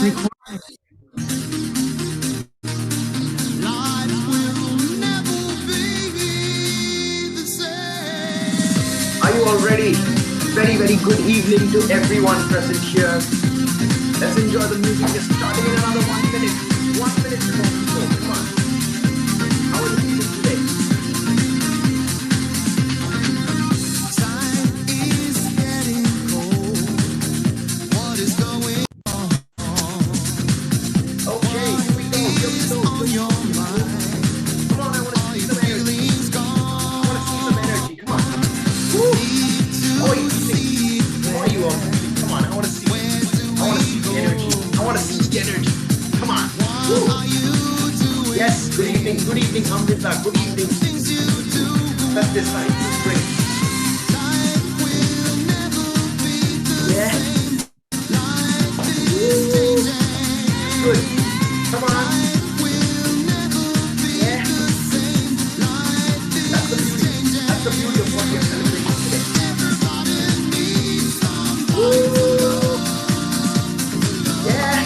Are you all ready? Very, very good evening to everyone present here. Let's enjoy the music. Just starting in another 1 minute. 1 minute before we go. Come on. How are you feeling today? Time is getting cold. What is going on? Okay, here we go. On your mind. Come on, I want to see some energy. I want to see some energy. Come on. Woo. How are you feeling? How are you all feeling? Come on, I want to see the energy. I want to see the energy. Come on. Woo. Yes, good evening, Amrita. Good evening. That's this side. This is great. Yeah. Good. Come on. Yeah. That's the beauty. That's the beauty of what you're celebrating today. Yeah.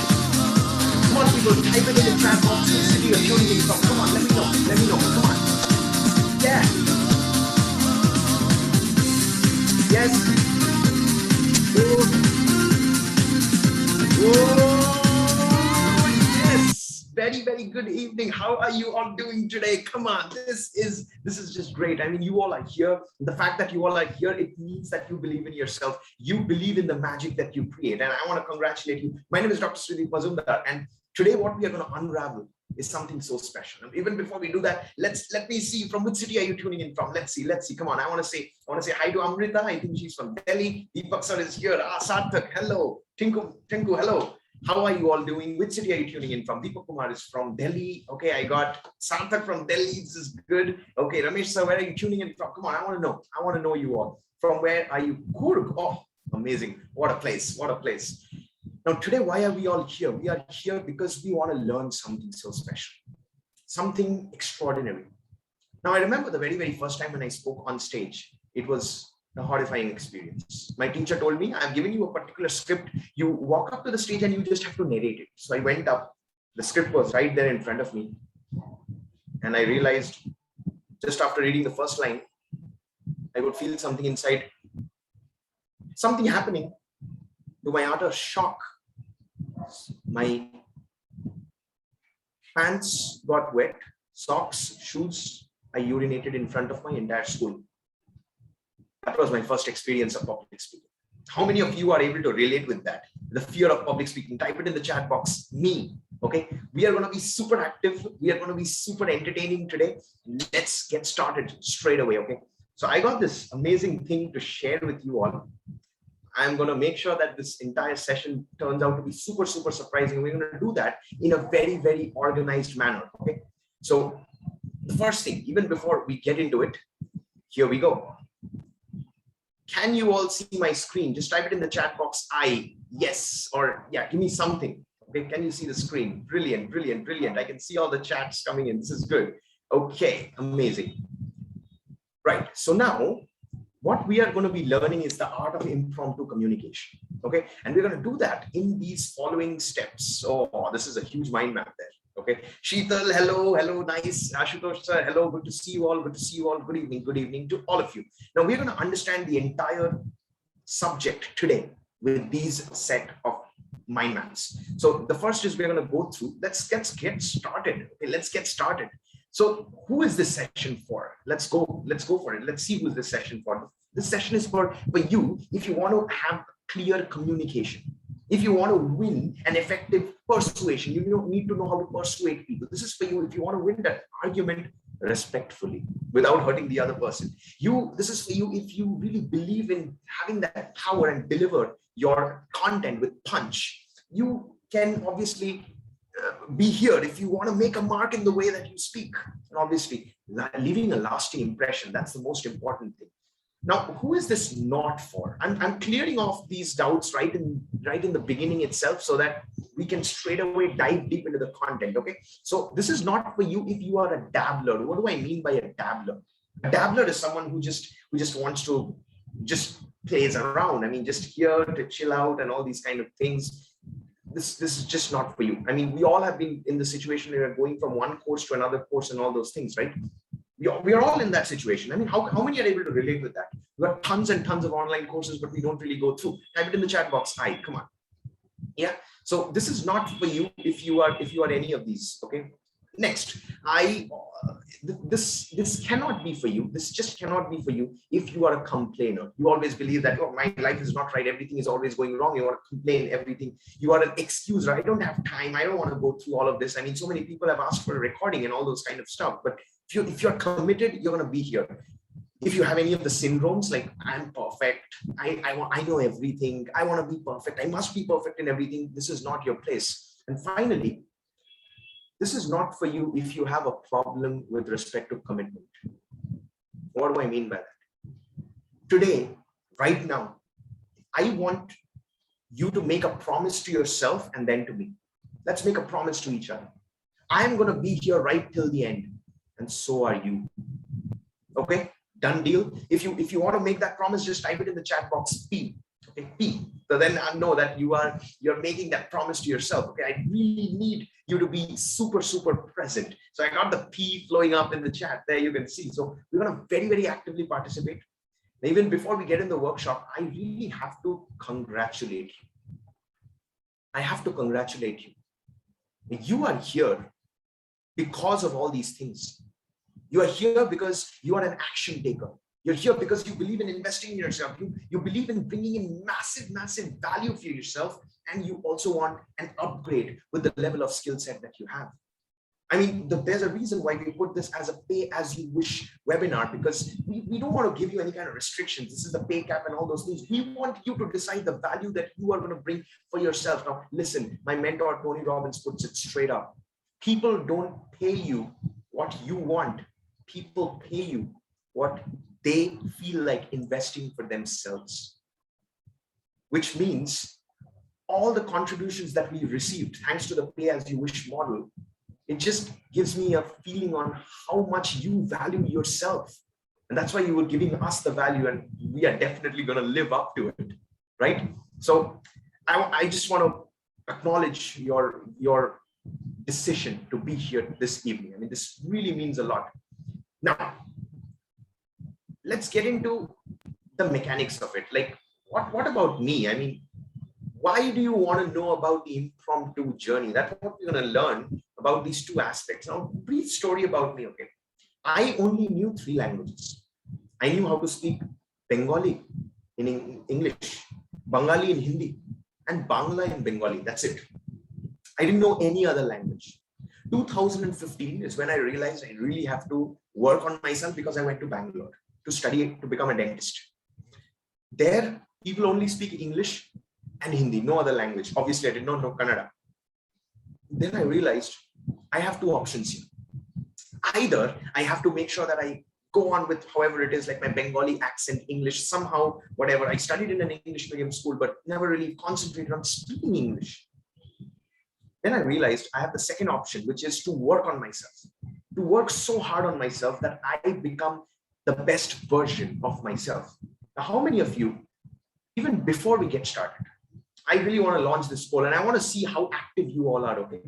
Come on, people. Type it in the chat box. Which city you're tuning in from. Come on, let me know. Let me know. Come on. Yeah. Yes. Woo. Whoa. Yes. Very, very good evening. How are you all doing today? Come on. This is just great. I mean, you all are here. The fact that you all are here, it means that you believe in yourself. You believe in the magic that you create. And I want to congratulate you. My name is Dr. Sridhar Mazumdar. And today what we are going to unravel is something so special. And even before we do that, let me see from which city are you tuning in from. Let's see. Come on. I want to say hi to Amrita. I think she's from Delhi. Deepak sir is here. Sarthak, hello. Tinku, hello. How are you all doing? Which city are you tuning in from? Deepak Kumar is from Delhi. Okay, I got Sarthak from Delhi. This is good. Okay, Ramesh sir, where are you tuning in from? Come on, I want to know. I want to know you all. From where are you? Kurg. Oh, amazing. What a place. What a place. Now, today, why are we all here? We are here because we want to learn something so special, something extraordinary. Now, I remember the very, very first time when I spoke on stage, it was a horrifying experience. My teacher told me, I've given you a particular script. You walk up to the stage and you just have to narrate it. So I went up. The script was right there in front of me. And I realized just after reading the first line, I would feel something inside, something happening. To my utter shock, my pants got wet, socks, shoes, I urinated in front of my entire school. That was my first experience of public speaking. How many of you are able to relate with that? The fear of public speaking. Type it in the chat box. Me. Okay. We are going to be super active. We are going to be super entertaining today. Let's get started straight away. Okay. So I got this amazing thing to share with you all. I'm going to make sure that this entire session turns out to be super, super surprising. We're going to do that in a very, very organized manner. Okay. So the first thing, even before we get into it, here we go. Can you all see my screen? Just type it in the chat box. Yes, or yeah, give me something. Okay. Can you see the screen? Brilliant, brilliant, brilliant. I can see all the chats coming in. This is good. Okay. Amazing. Right. So now, what we are going to be learning is the art of impromptu communication. Okay. And we're going to do that in these following steps. Oh, this is a huge mind map there. Okay. Sheetal, hello, nice. Ashutosh sir, hello, good to see you all. Good evening to all of you. Now we're going to understand the entire subject today with these set of mind maps. So the first is we're going to go through, let's get started. Okay, let's get started. So who is this session for? Let's go for it. Let's see who is this session for. This session is for you if you want to have clear communication. If you want to win an effective persuasion, you don't need to know how to persuade people. This is for you if you want to win that argument respectfully without hurting the other person. This is for you if you really believe in having that power and deliver your content with punch. You can obviously be here if you want to make a mark in the way that you speak, and obviously leaving a lasting impression. That's the most important thing. Now, who is this not for? I'm clearing off these doubts right in the beginning itself so that we can straight away dive deep into the content. Okay, so this is not for you if you are a dabbler. What do I mean by a dabbler? A dabbler is someone who just wants to just plays around. I mean, just here to chill out and all these kind of things. this is just not for you. I mean, we all have been in the situation where we're going from one course to another course and all those things, right? We are all in that situation. I mean, how many are able to relate with that? We got tons and tons of online courses, but we don't really go through. Type it in the chat box. Hi, come on. Yeah. So this is not for you if you are any of these. Okay. Next, this cannot be for you. This just cannot be for you if you are a complainer. You always believe that, oh, my life is not right. Everything is always going wrong. You want to complain everything. You are an excuser. I don't have time. I don't want to go through all of this. I mean, so many people have asked for a recording and all those kind of stuff. But if you're committed, you're going to be here. If you have any of the syndromes, like I'm perfect, I know everything, I want to be perfect, I must be perfect in everything, this is not your place. And finally, this is not for you if you have a problem with respect to commitment. What do I mean by that? Today, right now, I want you to make a promise to yourself and then to me. Let's make a promise to each other. I'm going to be here right till the end, and so are you. Okay? Done deal. If you want to make that promise, just type it in the chat box P. Okay, P. So then I know that you're making that promise to yourself. Okay, I really need you to be super present. So I got the P flowing up in the chat there. You can see. So we're going to very, very actively participate. Even before we get in the workshop, I really have to congratulate you. I have to congratulate you. You are here because of all these things. You are here because you are an action taker. You're here because you believe in investing in yourself. You believe in bringing in massive value for yourself. And you also want an upgrade with the level of skill set that you have. I mean, there's a reason why we put this as a pay as you wish webinar, because we don't want to give you any kind of restrictions. This is the pay cap and all those things. We want you to decide the value that you are going to bring for yourself. Now, listen, my mentor, Tony Robbins, puts it straight up. People don't pay you what you want. People pay you what they feel like investing for themselves, which means all the contributions that we received, thanks to the pay as you wish model, it just gives me a feeling on how much you value yourself. And that's why you were giving us the value, and we are definitely going to live up to it, right? So I just want to acknowledge your decision to be here this evening. I mean, this really means a lot. Now, let's get into the mechanics of it. Like, what about me? I mean, why do you want to know about the impromptu journey? That's what we're going to learn about these two aspects. Now, brief story about me, okay? I only knew 3 languages. I knew how to speak Bengali in English, Bengali in Hindi, and Bangla in Bengali. That's it. I didn't know any other language. 2015 is when I realized I really have to work on myself, because I went to Bangalore to study to become a dentist. There, people only speak English and Hindi, no other language. Obviously, I did not know Kannada. Then I realized I have 2 options here. Either I have to make sure that I go on with however it is, like my Bengali accent, English, somehow, whatever. I studied in an English medium school, but never really concentrated on speaking English. Then I realized I have the second option, which is to work on myself, to work so hard on myself that I become the best version of myself. Now, how many of you, even before we get started, I really want to launch this poll, and I want to see how active you all are, okay?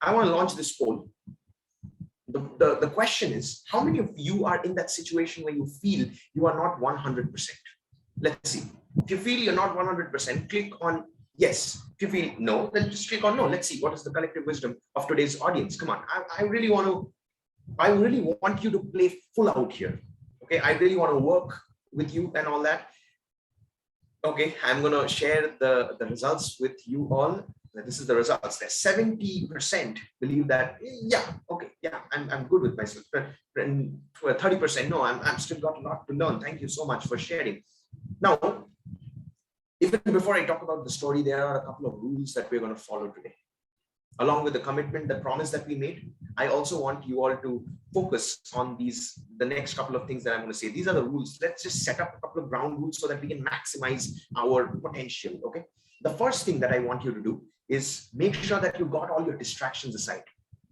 I want to launch this poll. The question is, how many of you are in that situation where you feel you are not 100%? Let's see. If you feel you're not 100%, click on yes. If you feel no, then just click on no. Let's see what is the collective wisdom of today's audience. Come on, I really want you to play full out here. Okay, I really want to work with you and all that. Okay, I'm gonna share the results with you all. This is the results. There's 70% believe that, yeah, okay, yeah, I'm good with myself. And 30%, no, I'm still got a lot to learn. Thank you so much for sharing. Now, even before I talk about the story, there are a couple of rules that we're going to follow today. Along with the commitment, the promise that we made, I also want you all to focus on the next couple of things that I'm going to say. These are the rules. Let's just set up a couple of ground rules so that we can maximize our potential, okay? The first thing that I want you to do is make sure that you got all your distractions aside.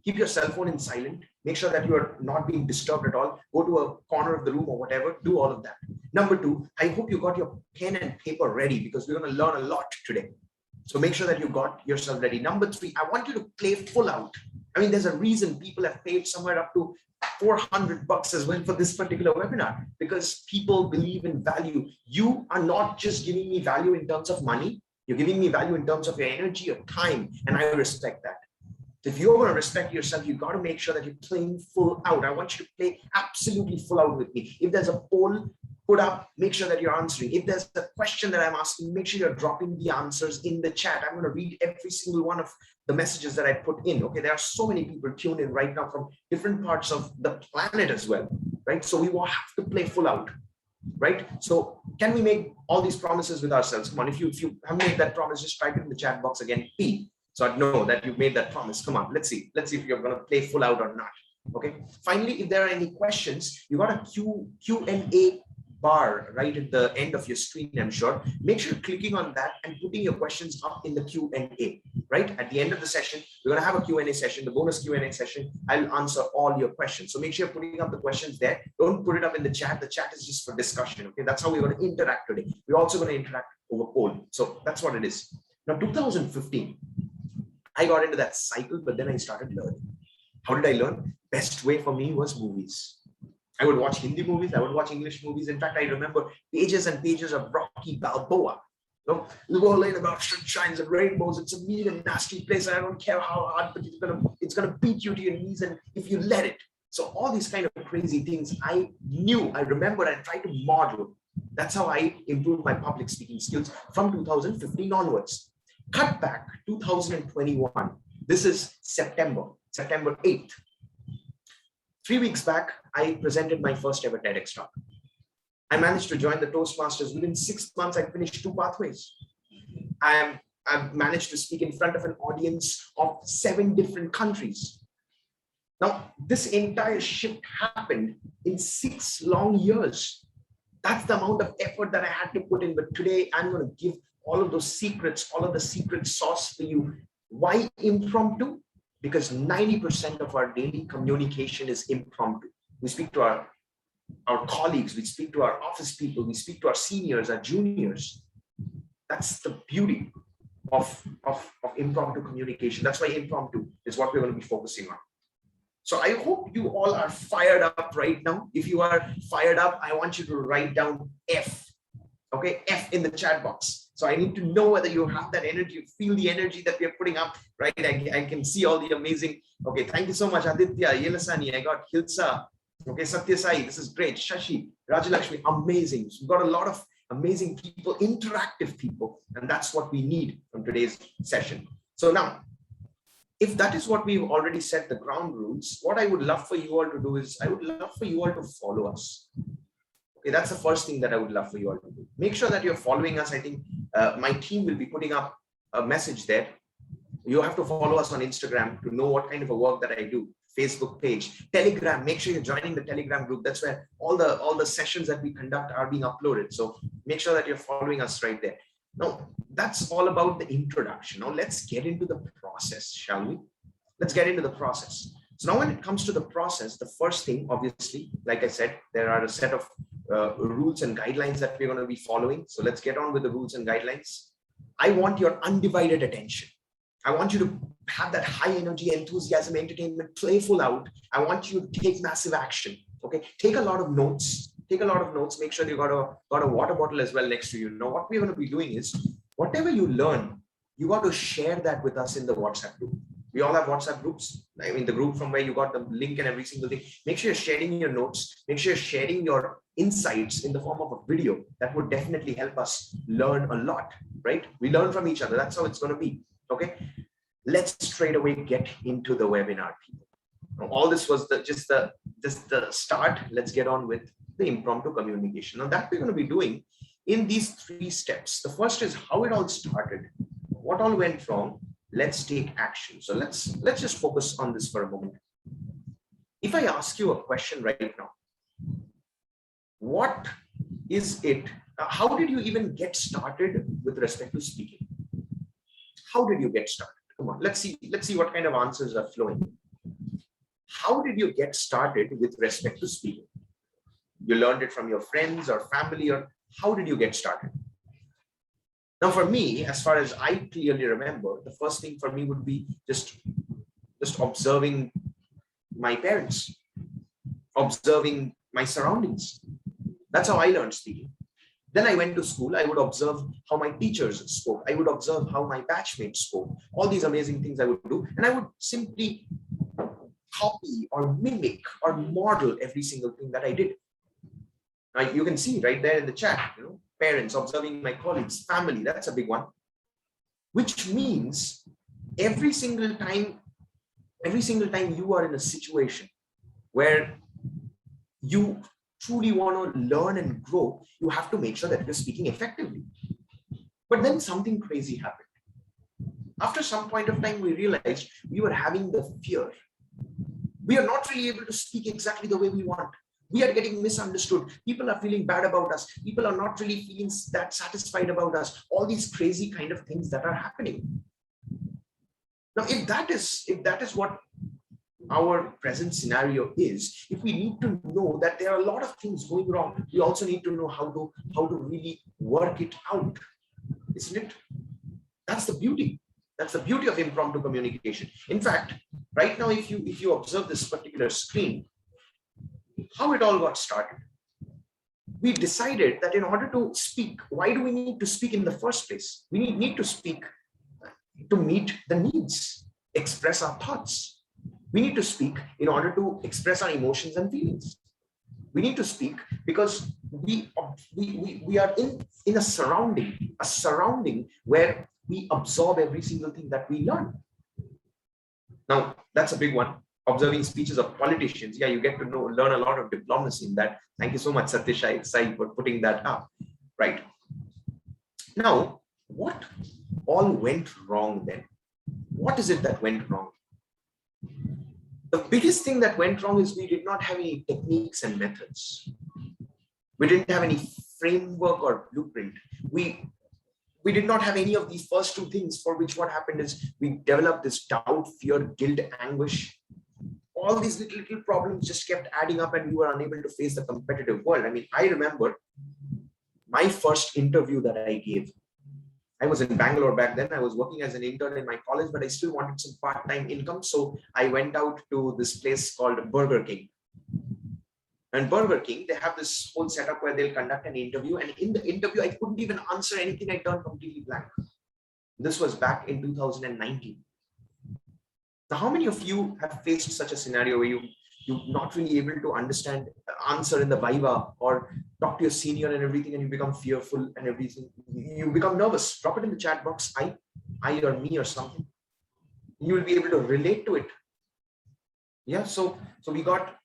Keep your cell phone in silent. Make sure that you are not being disturbed at all. Go to a corner of the room or whatever. Do all of that. Number 2, I hope you got your pen and paper ready, because we're going to learn a lot today. So make sure that you got yourself ready. Number 3, I want you to play full out. I mean, there's a reason people have paid somewhere up to $400 as well for this particular webinar, because people believe in value. You are not just giving me value in terms of money. You're giving me value in terms of your energy, your time, and I respect that. If you're going to respect yourself, you got to make sure that you're playing full out. I want you to play absolutely full out with me. If there's a poll put up, make sure that you're answering. If there's a question that I'm asking, make sure you're dropping the answers in the chat. I'm going to read every single one of the messages that I put in. Okay, there are so many people tuned in right now from different parts of the planet as well, right? So we will have to play full out, right? So can we make all these promises with ourselves? Come on, if you have made that promise, just type it in the chat box again, P. So I know that you've made that promise. Come on, let's see if you're going to play full out or not. Okay. Finally, if there are any questions, you got a Q&A bar right at the end of your screen, I'm sure. Make sure you're clicking on that and putting your questions up in the Q&A, right? At the end of the session, we're going to have a Q&A session, the bonus Q&A session. I'll answer all your questions. So make sure you're putting up the questions there. Don't put it up in the chat. The chat is just for discussion. Okay. That's how we're going to interact today. We're also going to interact over poll. So that's what it is. Now, 2015, I got into that cycle, but then I started learning. How did I learn? Best way for me was movies. I would watch Hindi movies. I would watch English movies. In fact, I remember pages and pages of Rocky Balboa. You know, the whole line about sunshines and rainbows. It's a mean and nasty place. I don't care how hard, but it's gonna beat you to your knees, and if you let it. So all these kind of crazy things I knew, I remember, and tried to model. That's how I improved my public speaking skills from 2015 onwards. Cut back 2021. This is September 8th. 3 weeks back, I presented my first ever TEDx talk. I managed to join the Toastmasters. Within 6 months, I finished 2 pathways. I've managed to speak in front of an audience of 7 different countries. Now, this entire shift happened in 6 long years. That's the amount of effort that I had to put in. But today, I'm going to give all of those secrets, all of the secret sauce for you. Why impromptu? Because 90% of our daily communication is impromptu. We speak to our colleagues, we speak to our office people, we speak to our seniors, our juniors. That's the beauty of impromptu communication. That's why impromptu is what we're going to be focusing on. So I hope you all are fired up right now. If you are fired up, I want you to write down F. Okay, F in the chat box. So I need to know whether you have that energy, feel the energy that we are putting up, right? I can see all the amazing. Okay, thank you so much, Aditya, Yelasani. I got Hilsa. Okay, Satya Sai, this is great. Shashi, Rajalakshmi, amazing. So we've got a lot of amazing people, interactive people, and that's what we need from today's session. So now, if that is what we've already set the ground rules, what I would love for you all to do is, I would love for you all to follow us. Okay, that's the first thing that I would love for you all to do. Make sure that you're following us. I think my team will be putting up a message there. You have to follow us on Instagram to know what kind of a work that I do. Facebook page, Telegram. Make sure you're joining the Telegram group. That's where all the sessions that we conduct are being uploaded. So make sure that you're following us right there. Now, that's all about the introduction. Now let's get into the process, shall we? Let's get into the process. So now when it comes to the process, the first thing, obviously, like I said, there are a set of rules and guidelines that we're going to be following. So let's get on with the rules and guidelines. I want your undivided attention. I want you to have that high energy, enthusiasm, entertainment, playful out. I want you to take massive action. Okay, take a lot of notes. Take a lot of notes. Make sure you got a water bottle as well next to you. Now, what we're going to be doing is, whatever you learn, you got to share that with us in the WhatsApp group. We all have WhatsApp groups. I mean, the group from where you got the link and every single thing. Make sure you're sharing your notes. Make sure you're sharing your insights in the form of a video. That would definitely help us learn a lot, right? We learn from each other. That's how it's going to be. Okay. Let's straight away get into the webinar, people. Now, all this was just the start. Let's get on with the impromptu communication. Now, that we're going to be doing in these 3 steps. The first is how it all started, what all went wrong. Let's take action. So let's just focus on this for a moment. If I ask you a question right now, what is it? How did you even get started with respect to speaking? How did you get started? Come on, let's see what kind of answers are flowing. How did you get started with respect to speaking? You learned it from your friends or family, or how did you get started? Now, for me, as far as I clearly remember, the first thing for me would be just observing my parents, observing my surroundings. That's how I learned speaking. Then I went to school. I would observe how my teachers spoke. I would observe how my batchmates spoke. All these amazing things I would do. And I would simply copy or mimic or model every single thing that I did. Now, you can see right there in the chat, parents, observing my colleagues, family, that's a big one. Which means every single time you are in a situation where you truly want to learn and grow, you have to make sure that you're speaking effectively. But then something crazy happened. After some point of time, we realized we were having the fear. We are not really able to speak exactly the way we want. We are getting misunderstood. People are feeling bad about us. People are not really feeling that satisfied about us. All these crazy kind of things that are happening. Now, if that is what our present scenario is, if we need to know that there are a lot of things going wrong, we also need to know how to really work it out, isn't it? That's the beauty. That's the beauty of impromptu communication. In fact, right now, if you observe this particular screen, how it all got started. We decided that in order to speak, why do we need to speak in the first place? We need to speak to meet the needs, express our thoughts. We need to speak in order to express our emotions and feelings. We need to speak because we are in a surrounding where we absorb every single thing that we learn. Now, that's a big one. Observing speeches of politicians. Yeah, you get to learn a lot of diplomacy in that. Thank you so much, Satish Sai, for putting that up. Right. Now, what all went wrong then? What is it that went wrong? The biggest thing that went wrong is we did not have any techniques and methods. We didn't have any framework or blueprint. We did not have any of these first two things, for which what happened is we developed this doubt, fear, guilt, anguish. All these little problems just kept adding up and we were unable to face the competitive world. I mean, I remember my first interview that I gave. I was in Bangalore back then. I was working as an intern in my college, but I still wanted some part-time income. So I went out to this place called Burger King. And Burger King, they have this whole setup where they'll conduct an interview. And in the interview, I couldn't even answer anything. I turned completely blank. This was back in 2019. Now, how many of you have faced such a scenario where you're not really able to answer in the Viva or talk to your senior and everything, and you become fearful and everything? You become nervous. Drop it in the chat box, I or me or something. You will be able to relate to it. Yeah, so we got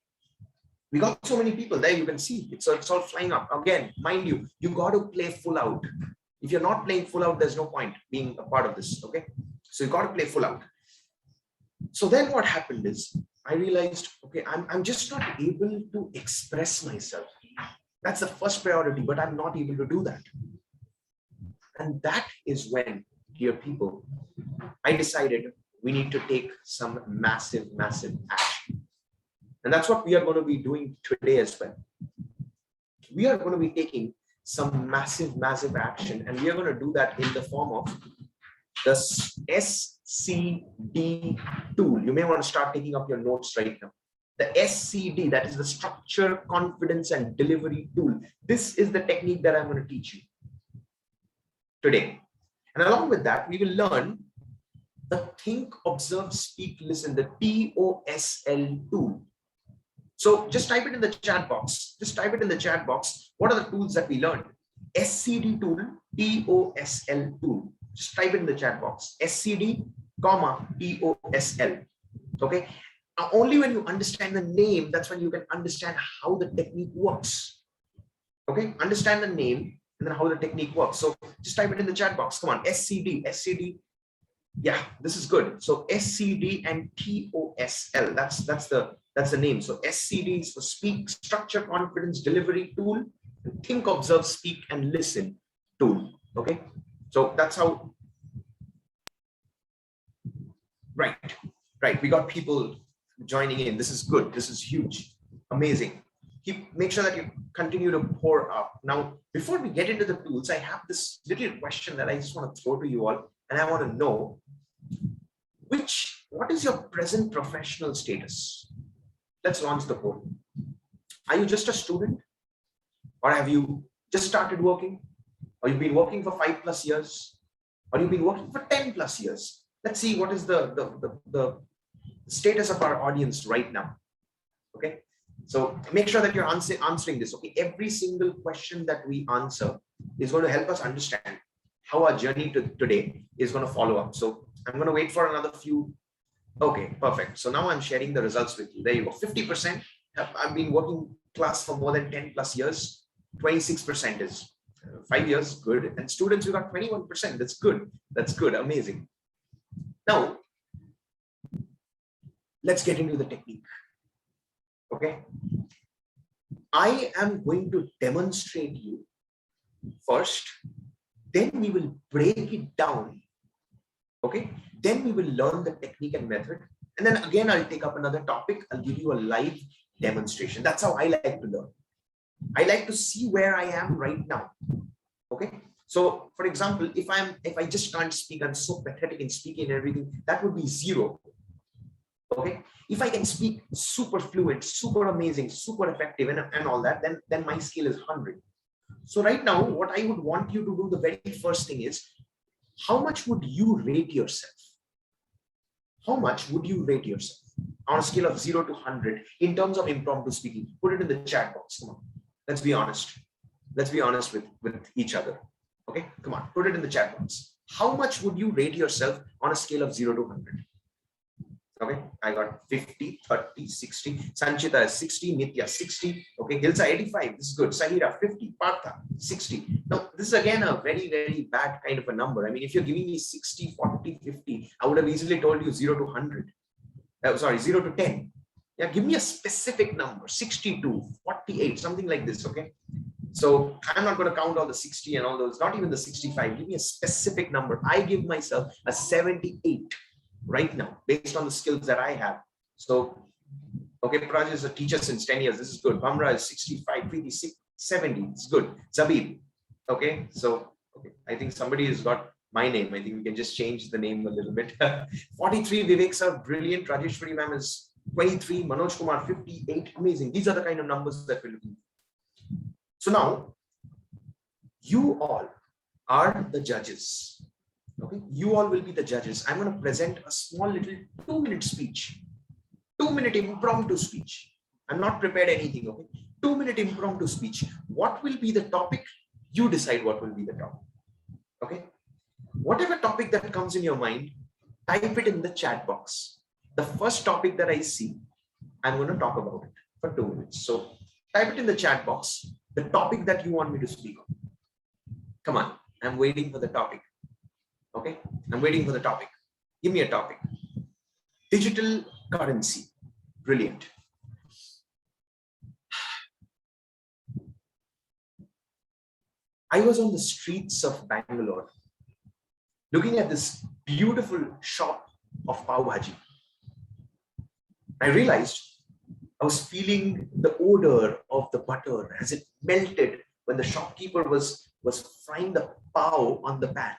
so many people there. You can see it's all flying up. Again, mind you, you got to play full out. If you're not playing full out, there's no point being a part of this. Okay, so you got to play full out. So then what happened is I realized, okay, I'm just not able to express myself. That's the first priority, but I'm not able to do that. And that is when, dear people, I decided we need to take some massive action. And that's what we are going to be doing today as well. We are going to be taking some massive action, and we are going to do that in the form of the SCD tool. You may want to start taking up your notes right now. The SCD, that is the structure, confidence, and delivery tool. This is the technique that I'm going to teach you today. And along with that, we will learn the Think, Observe, Speak, Listen, the TOSL tool. So just type it in the chat box. What are the tools that we learned? SCD tool, TOSL tool. Just type it in the chat box. SCD, TOSL. Okay. Now, only when you understand the name, that's when you can understand how the technique works. Okay. Understand the name and then how the technique works. So just type it in the chat box. Come on. SCD. Yeah, this is good. So SCD and TOSL. That's the name. So SCD is for Speak, Structure, Confidence, Delivery tool. And Think, Observe, Speak, and Listen tool. Okay. So that's how. Right. We got people joining in. This is good. This is huge. Amazing. Make sure that you continue to pour up. Now, before we get into the tools, I have this little question that I just want to throw to you all, and I want to know what is your present professional status? Let's launch the poll. Are you just a student, or have you just started working, or you've been working for 5+ years, or you've been working for 10+ years? Let's see what is the status of our audience right now. Okay, so make sure that you're answering this. Okay, every single question that we answer is going to help us understand how our journey to today is going to follow up. So I'm going to wait for another few. Okay, perfect. So now I'm sharing the results with you. There you go. 50%. I've been working class for more than 10+ years. 26% is 5 years. Good. And students, we got 21%. That's good. That's good. Amazing. Now, let's get into the technique. Okay. I am going to demonstrate you first. Then we will break it down. Okay. Then we will learn the technique and method. And then again, I'll take up another topic. I'll give you a live demonstration. That's how I like to learn. I like to see where I am right now. Okay. So for example, if I just can't speak, I'm so pathetic in speaking and everything, that would be 0. Okay. If I can speak super fluent, super amazing, super effective and all that, then my skill is 100. So right now, what I would want you to do, the very first thing is, how much would you rate yourself? How much would you rate yourself on a scale of 0 to 100 in terms of impromptu speaking? Put it in the chat box. Come on. Let's be honest. Let's be honest with each other. Okay, come on. Put it in the chat box. How much would you rate yourself on a scale of 0 to 100? Okay, I got 50, 30, 60. Sanchita is 60, Nitya 60. Okay, Hilsa 85. This is good. Sahira 50, Partha 60. Now, this is again a very, very bad kind of a number. I mean, if you're giving me 60, 40, 50, I would have easily told you 0 to 100. Sorry, 0 to 10. Yeah, give me a specific number, 62, 48, something like this. Okay, so I'm not going to count all the 60 and all those, not even the 65. Give me a specific number. I give myself a 78 right now, based on the skills that I have. So, okay, Praj is a teacher since 10 years. This is good. Bamra is 65, Preeti 70. It's good. Zabir. Okay, so okay, I think somebody has got my name. I think we can just change the name a little bit. 43, Vivek sir, brilliant. Rajeshwari ma'am is 23, Manoj Kumar 58. Amazing. These are the kind of numbers that we're looking for. So now, you all are the judges. Okay, you all will be the judges. I'm going to present a small little 2-minute speech, 2-minute impromptu speech. I'm not prepared anything. Okay, 2-minute impromptu speech. What will be the topic? You decide what will be the topic. Okay, whatever topic that comes in your mind, type it in the chat box. The first topic that I see, I'm going to talk about it for 2 minutes. So type it in the chat box, the topic that you want me to speak on. Come on, I'm waiting for the topic. Okay, I'm waiting for the topic. Give me a topic. Digital currency. Brilliant. I was on the streets of Bangalore looking at this beautiful shop of pav bhaji. I realized I was feeling the odor of the butter as it melted when the shopkeeper was frying the pav on the pan.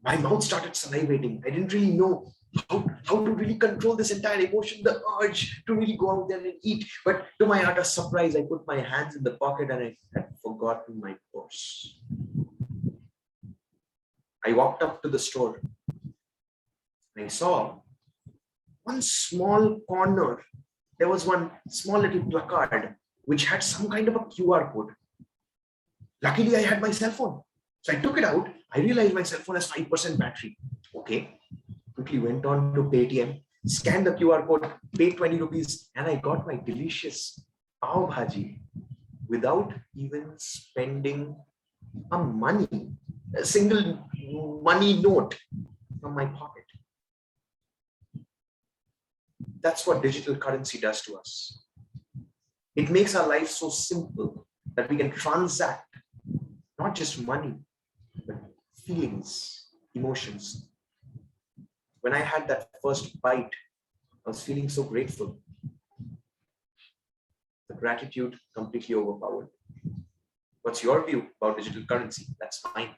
My mouth started salivating. I didn't really know how to really control this entire emotion, the urge to really go out there and eat. But to my utter surprise, I put my hands in the pocket and I had forgotten my purse. I walked up to the store. I saw one small corner. There was one small little placard which had some kind of a QR code. Luckily, I had my cell phone. So I took it out. I realized my cell phone has 5% battery. Okay. Quickly went on to Paytm, scanned the QR code, paid 20 rupees, and I got my delicious pav bhaji without even spending a single money note from my pocket. That's what digital currency does to us. It makes our life so simple that we can transact not just money, but feelings, emotions. When I had that first bite, I was feeling so grateful. the gratitude completely overpowered. What's your view about digital currency? That's mine.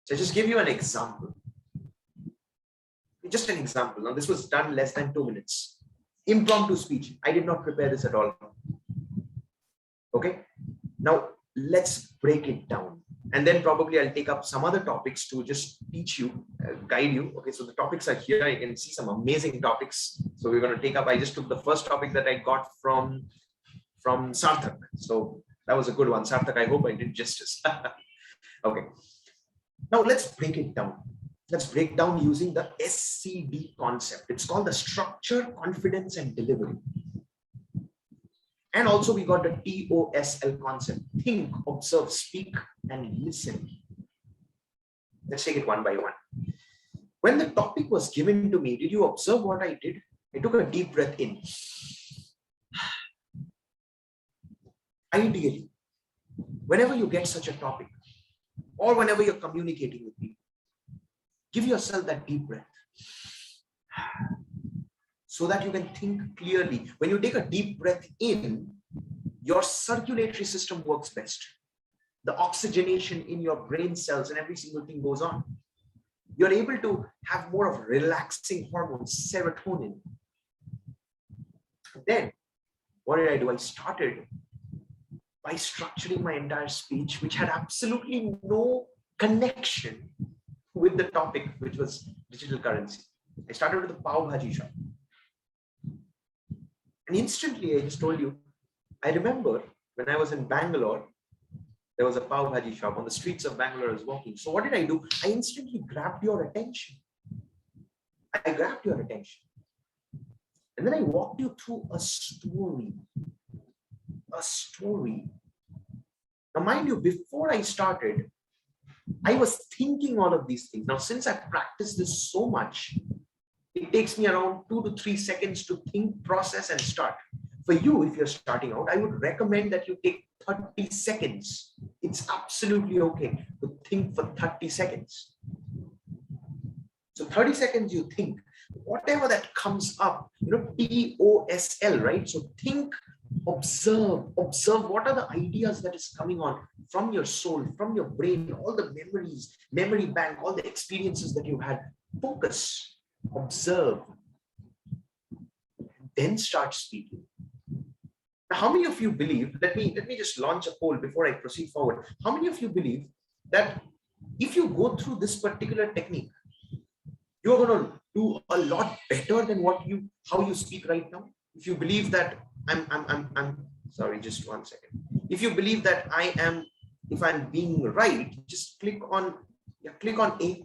So I just give you an example. Just an example. Now, this was done less than 2 minutes. Impromptu speech. I did not prepare this at all. Okay. Now, let's break it down. And then probably I'll take up some other topics to just teach you, guide you. Okay. So the topics are here. You can see some amazing topics. So we're going to take up. I just took the first topic that I got from Sarthak. So that was a good one. Sarthak, I hope I did justice. Okay. Now let's break it down. Let's break down using the SCD concept. It's called the structure, confidence, and delivery. And also we got the TOSL concept. Think, observe, speak, and listen. Let's take it one by one. When the topic was given to me, did you observe what I did? I took a deep breath in. Ideally, whenever you get such a topic, or whenever you're communicating with people, give yourself that deep breath so that you can think clearly. When you take a deep breath in, your circulatory system works best. The oxygenation in your brain cells and every single thing goes on. You're able to have more of relaxing hormones, serotonin. Then, what did I do? I started by structuring my entire speech, which had absolutely no connection with the topic, which was digital currency. I started with the pav bhaji shop. And instantly, I just told you, I remember when I was in Bangalore, there was a pav bhaji shop on the streets of Bangalore. I was walking. So what did I do? I instantly grabbed your attention. I grabbed your attention. And then I walked you through a story. A story. Now, mind you, before I started, I was thinking all of these things. Now, since I've practiced this so much, it takes me around 2 to 3 seconds to think, process, and start. For you, if you're starting out, I would recommend that you take 30 seconds. It's absolutely okay to think for 30 seconds. So 30 seconds you think, whatever that comes up, TOSL, right? So think, observe what are the ideas that is coming on from your soul, from your brain, all the memories, memory bank, all the experiences that you had. Focus, observe, then start speaking. Now, how many of you believe, let me just launch a poll before I proceed forward. How many of you believe that if you go through this particular technique, you're going to do a lot better than how you speak right now? If you believe that I'm sorry, just 1 second. If you believe that if I'm being right, just click on A,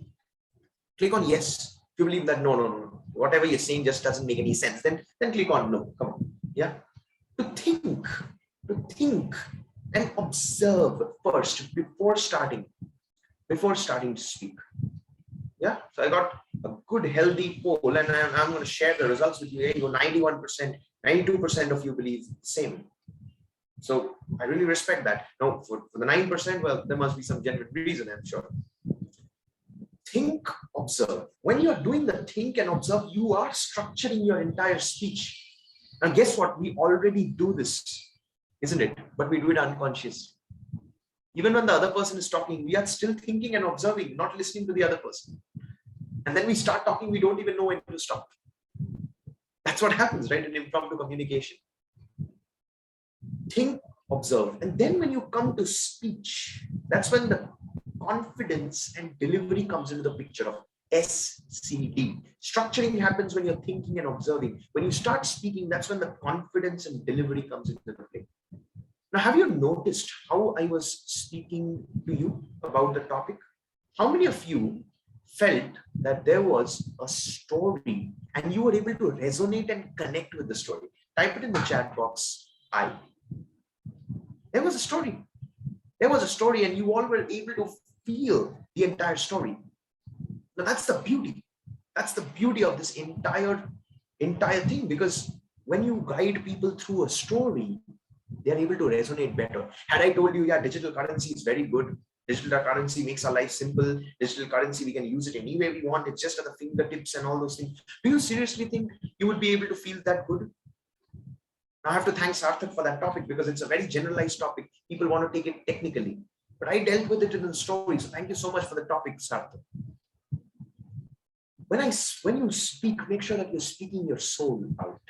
click on yes. If you believe that no, whatever you're saying just doesn't make any sense, then click on no. Come on, yeah. To think and observe first before starting to speak. Yeah, so I got a good healthy poll, and I'm going to share the results with you. There you go, 91%, 92% of you believe the same. So I really respect that. Now, for the 9%, well, there must be some genuine reason, I'm sure. Think, observe. When you're doing the think and observe, you are structuring your entire speech. And guess what? We already do this, isn't it? But we do it unconsciously. Even when the other person is talking, we are still thinking and observing, not listening to the other person. And then we start talking, we don't even know when to stop. That's what happens, right, in impromptu communication. Think, observe. And then when you come to speech, that's when the confidence and delivery comes into the picture of SCD. Structuring happens when you're thinking and observing. When you start speaking, that's when the confidence and delivery comes into the play. Now, have you noticed how I was speaking to you about the topic? How many of you felt that there was a story and you were able to resonate and connect with the story? Type it in the chat box. There was a story. There was a story, and you all were able to feel the entire story. Now, that's the beauty. That's the beauty of this entire thing, because when you guide people through a story, they're able to resonate better. Had I told you, yeah, digital currency is very good. Digital currency makes our life simple. Digital currency, we can use it any way we want. It's just at the fingertips and all those things. Do you seriously think you would be able to feel that good? I have to thank Sarthak for that topic because it's a very generalized topic. People want to take it technically, but I dealt with it in the story. So thank you so much for the topic, Sarthak. When you speak, make sure that you're speaking your soul out.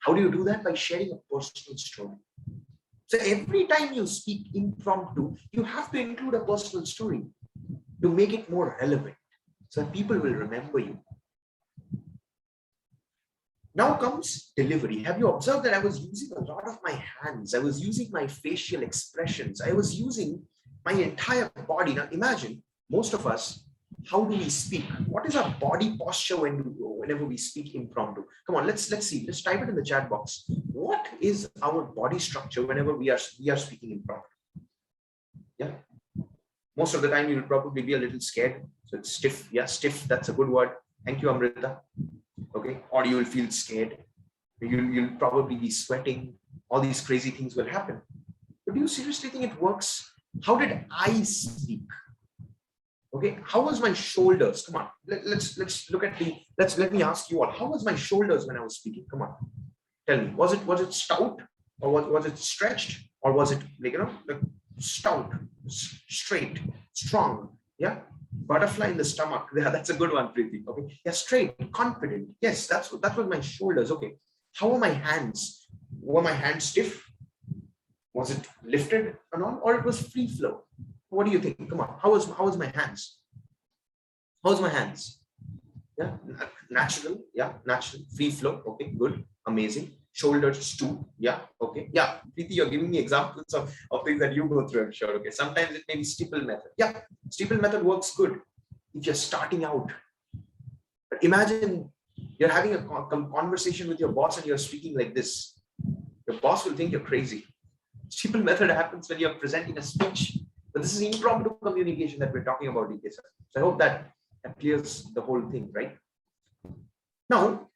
How do you do that? By sharing a personal story. So every time you speak impromptu, you have to include a personal story to make it more relevant so that people will remember you. Now comes delivery. Have you observed that I was using a lot of my hands? I was using my facial expressions. I was using my entire body. Now imagine, most of us, how do we speak? What is our body posture whenever we speak impromptu? Come on, let's see. Let's type it in the chat box. What is our body structure whenever we are speaking impromptu? Yeah. Most of the time, you will probably be a little scared. So it's stiff. Yeah, stiff. That's a good word. Thank you, Amrita. Okay. Or you will feel scared. You'll probably be sweating. All these crazy things will happen. But do you seriously think it works? How did I speak? Okay. How was my shoulders? Come on. Let's look at let me ask you all. How was my shoulders when I was speaking? Come on. Tell me. Was it stout? Or was it stretched? Or was it like stout, straight, strong? Yeah. Butterfly in the stomach. Yeah, that's a good one, Preeti. Okay. Yeah, straight, confident. Yes, that was my shoulders. Okay. How were my hands? Were my hands stiff? Was it lifted and all, or it was free flow? What do you think? Come on. How was my hands? How's my hands? Yeah, natural. Yeah, natural, free flow. Okay, good, amazing. Shoulders too. Yeah, okay. Yeah, Preeti, you're giving me examples of things that you go through, I'm sure. Okay, sometimes it may be steeple method. Yeah, steeple method works good if you're starting out. But imagine you're having a conversation with your boss and you're speaking like this. Your boss will think you're crazy. Steeple method happens when you're presenting a speech, but this is impromptu communication that we're talking about, DK sir. So I hope that clears the whole thing, right? Now,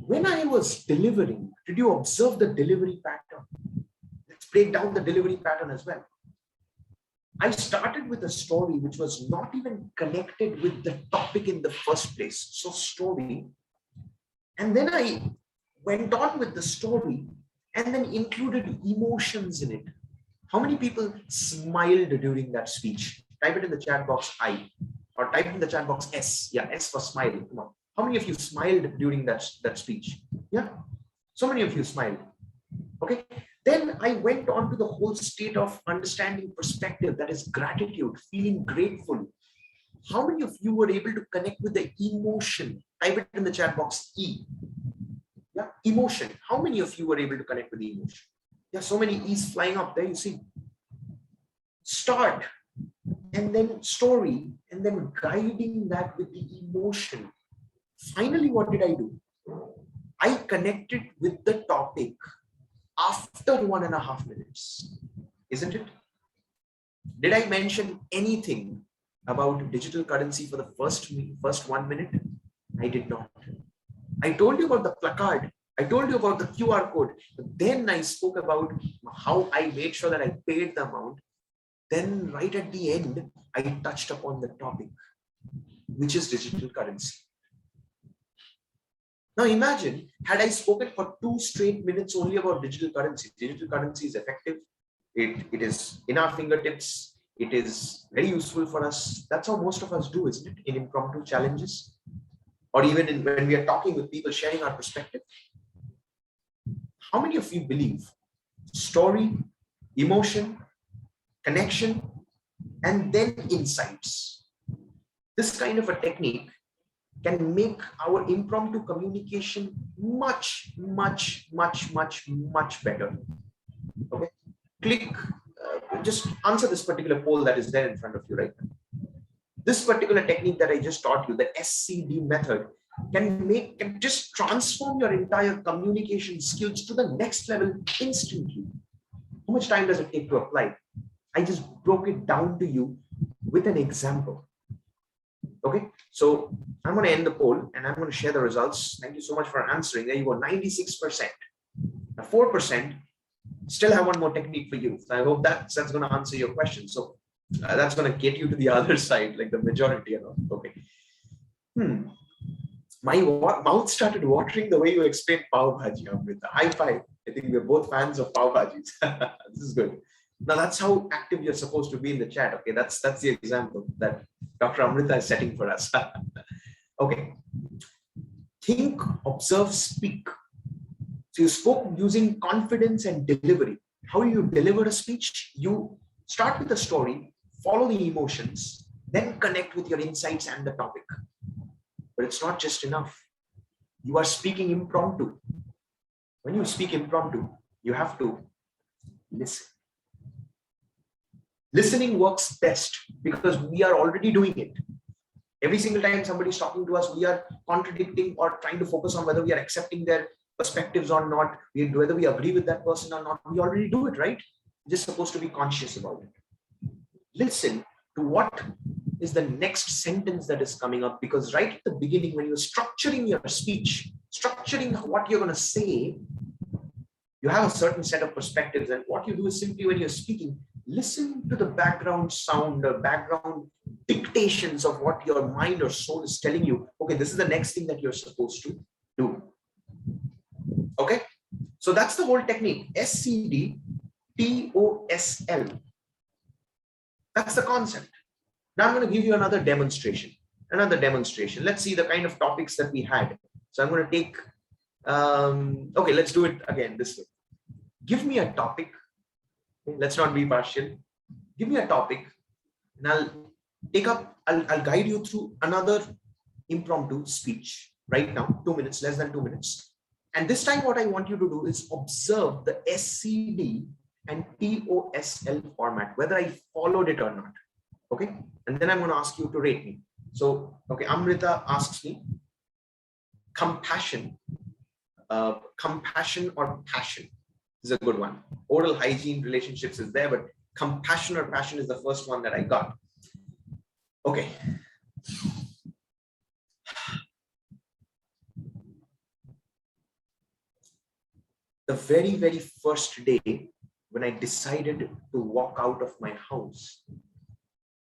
when I was delivering, did you observe the delivery pattern? Let's break down the delivery pattern as well. I started with a story which was not even connected with the topic in the first place. So story. And then I went on with the story and then included emotions in it. How many people smiled during that speech? Type it in the chat box, I. Or type in the chat box, S. Yeah, S for smile. Come on. How many of you smiled during that speech? Yeah, so many of you smiled. Okay. Then I went on to the whole state of understanding perspective, that is gratitude, feeling grateful. How many of you were able to connect with the emotion? Type it in the chat box, E. Yeah, emotion. How many of you were able to connect with the emotion? Yeah, so many E's flying up there, you see. Start, and then story, and then guiding that with the emotion. Finally, what did I do? I connected with the topic after 1.5 minutes, isn't it? Did I mention anything about digital currency for the first 1 minute? I did not. I told you about the placard. I told you about the QR code. Then I spoke about how I made sure that I paid the amount. Then right at the end, I touched upon the topic, which is digital currency. Now imagine, had I spoken for 2 straight minutes only about digital currency. Digital currency is effective. It is in our fingertips. It is very useful for us. That's how most of us do, isn't it? In impromptu challenges, or even when we are talking with people, sharing our perspective. How many of you believe story, emotion, connection, and then insights? This kind of a technique can make our impromptu communication much better. Okay, click, just answer this particular poll that is there in front of you right now. This particular technique that I just taught you, the SCD method, can just transform your entire communication skills to the next level instantly. How much time does it take to apply? I just broke it down to you with an example. Okay, so I'm going to end the poll and I'm going to share the results. Thank you so much for answering. There you go, 96%. Now 4% still have one more technique for you. So I hope that's going to answer your question. So that's going to get you to the other side, like the majority. Okay. My mouth started watering the way you explained Pav Bhaji, Amrita. High five. I think we're both fans of pav bhajis. This is good. Now that's how active you're supposed to be in the chat. Okay, that's the example that Dr. Amrita is setting for us. Okay. Think, observe, speak. So you spoke using confidence and delivery. How do you deliver a speech? You start with a story, follow the emotions, then connect with your insights and the topic. But it's not just enough. You are speaking impromptu. When you speak impromptu, you have to listen. Listening works best because we are already doing it. Every single time somebody is talking to us, we are contradicting or trying to focus on whether we are accepting their perspectives or not, whether we agree with that person or not. We already do it, right? We're just supposed to be conscious about it. Listen to what is the next sentence that is coming up, because right at the beginning, when you're structuring your speech, structuring what you're going to say, you have a certain set of perspectives. And what you do is simply when you're speaking, listen to the background sound or background dictations of what your mind or soul is telling you. Okay, this is the next thing that you're supposed to do. Okay, so that's the whole technique. SCD TOSL. That's the concept. Now I'm going to give you another demonstration. Let's see the kind of topics that we had. So I'm going to take, okay, let's do it again this way. Give me a topic. Let's not be partial. Give me a topic and I'll guide you through another impromptu speech right now, 2 minutes, less than 2 minutes. And this time what I want you to do is observe the SCD and TOSL format, whether I followed it or not. Okay. And then I'm going to ask you to rate me. So, okay, Amrita asks me compassion or passion. This is a good one. Oral hygiene, relationships is there, but compassion or passion is the first one that I got. Okay. The very, very first day when I decided to walk out of my house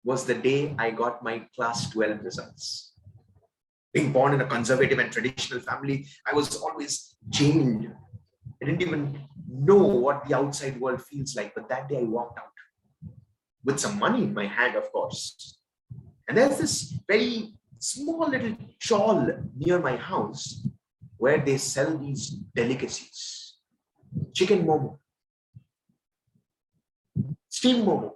was the day I got my class 12 results. Being born in a conservative and traditional family, I was always jailed. I didn't even know what the outside world feels like, but that day I walked out with some money in my hand, of course. And there's this very small little chawl near my house where they sell these delicacies. Chicken momo, steam momo,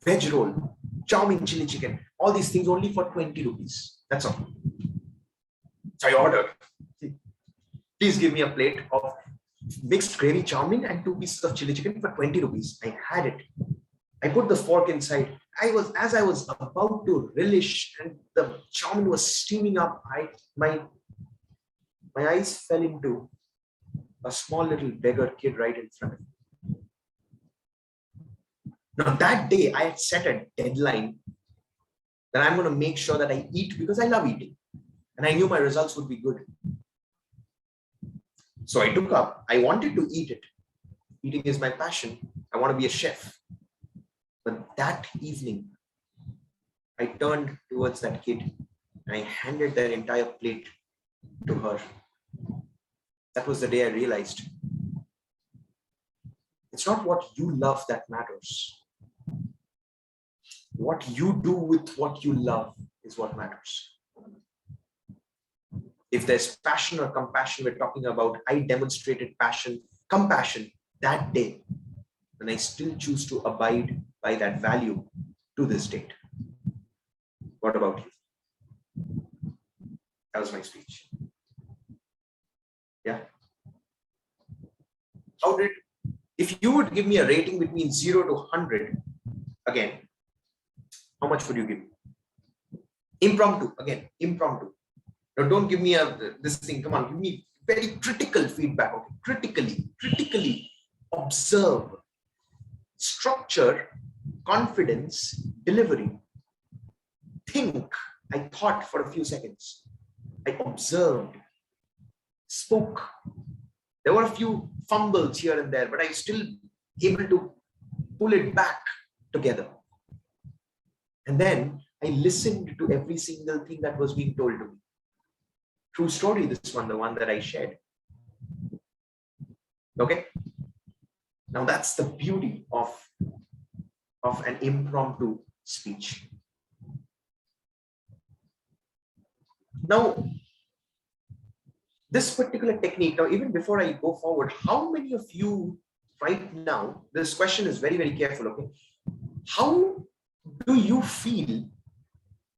veg roll, chow mein chili chicken, all these things only for 20 rupees. That's all. So I ordered, please give me a plate of mixed gravy chow mein and 2 pieces of chili chicken for 20 rupees. I had it. I put the fork inside. As I was about to relish and the chow mein was steaming up, my eyes fell into a small little beggar kid right in front of me. Now that day I had set a deadline that I'm going to make sure that I eat because I love eating. And I knew my results would be good. So I wanted to eat it. Eating is my passion. I want to be a chef. But that evening, I turned towards that kid and I handed that entire plate to her. That was the day I realized it's not what you love that matters. What you do with what you love is what matters. If there's passion or compassion we're talking about, I demonstrated compassion that day, and I still choose to abide by that value to this date. What about you? That was my speech. Yeah. If you would give me a rating between 0 to 100, again, how much would you give me? Impromptu, again, impromptu. Now don't give me this thing, come on, give me very critical feedback. Okay? Critically observe, structure, confidence, delivery. Think. I thought for a few seconds. I observed, spoke. There were a few fumbles here and there, but I was still able to pull it back together. And then I listened to every single thing that was being told to me. True story, this one, the one that I shared. Okay. Now that's the beauty of an impromptu speech. Now, this particular technique, now even before I go forward, how many of you right now, this question is very, very careful, okay? How do you feel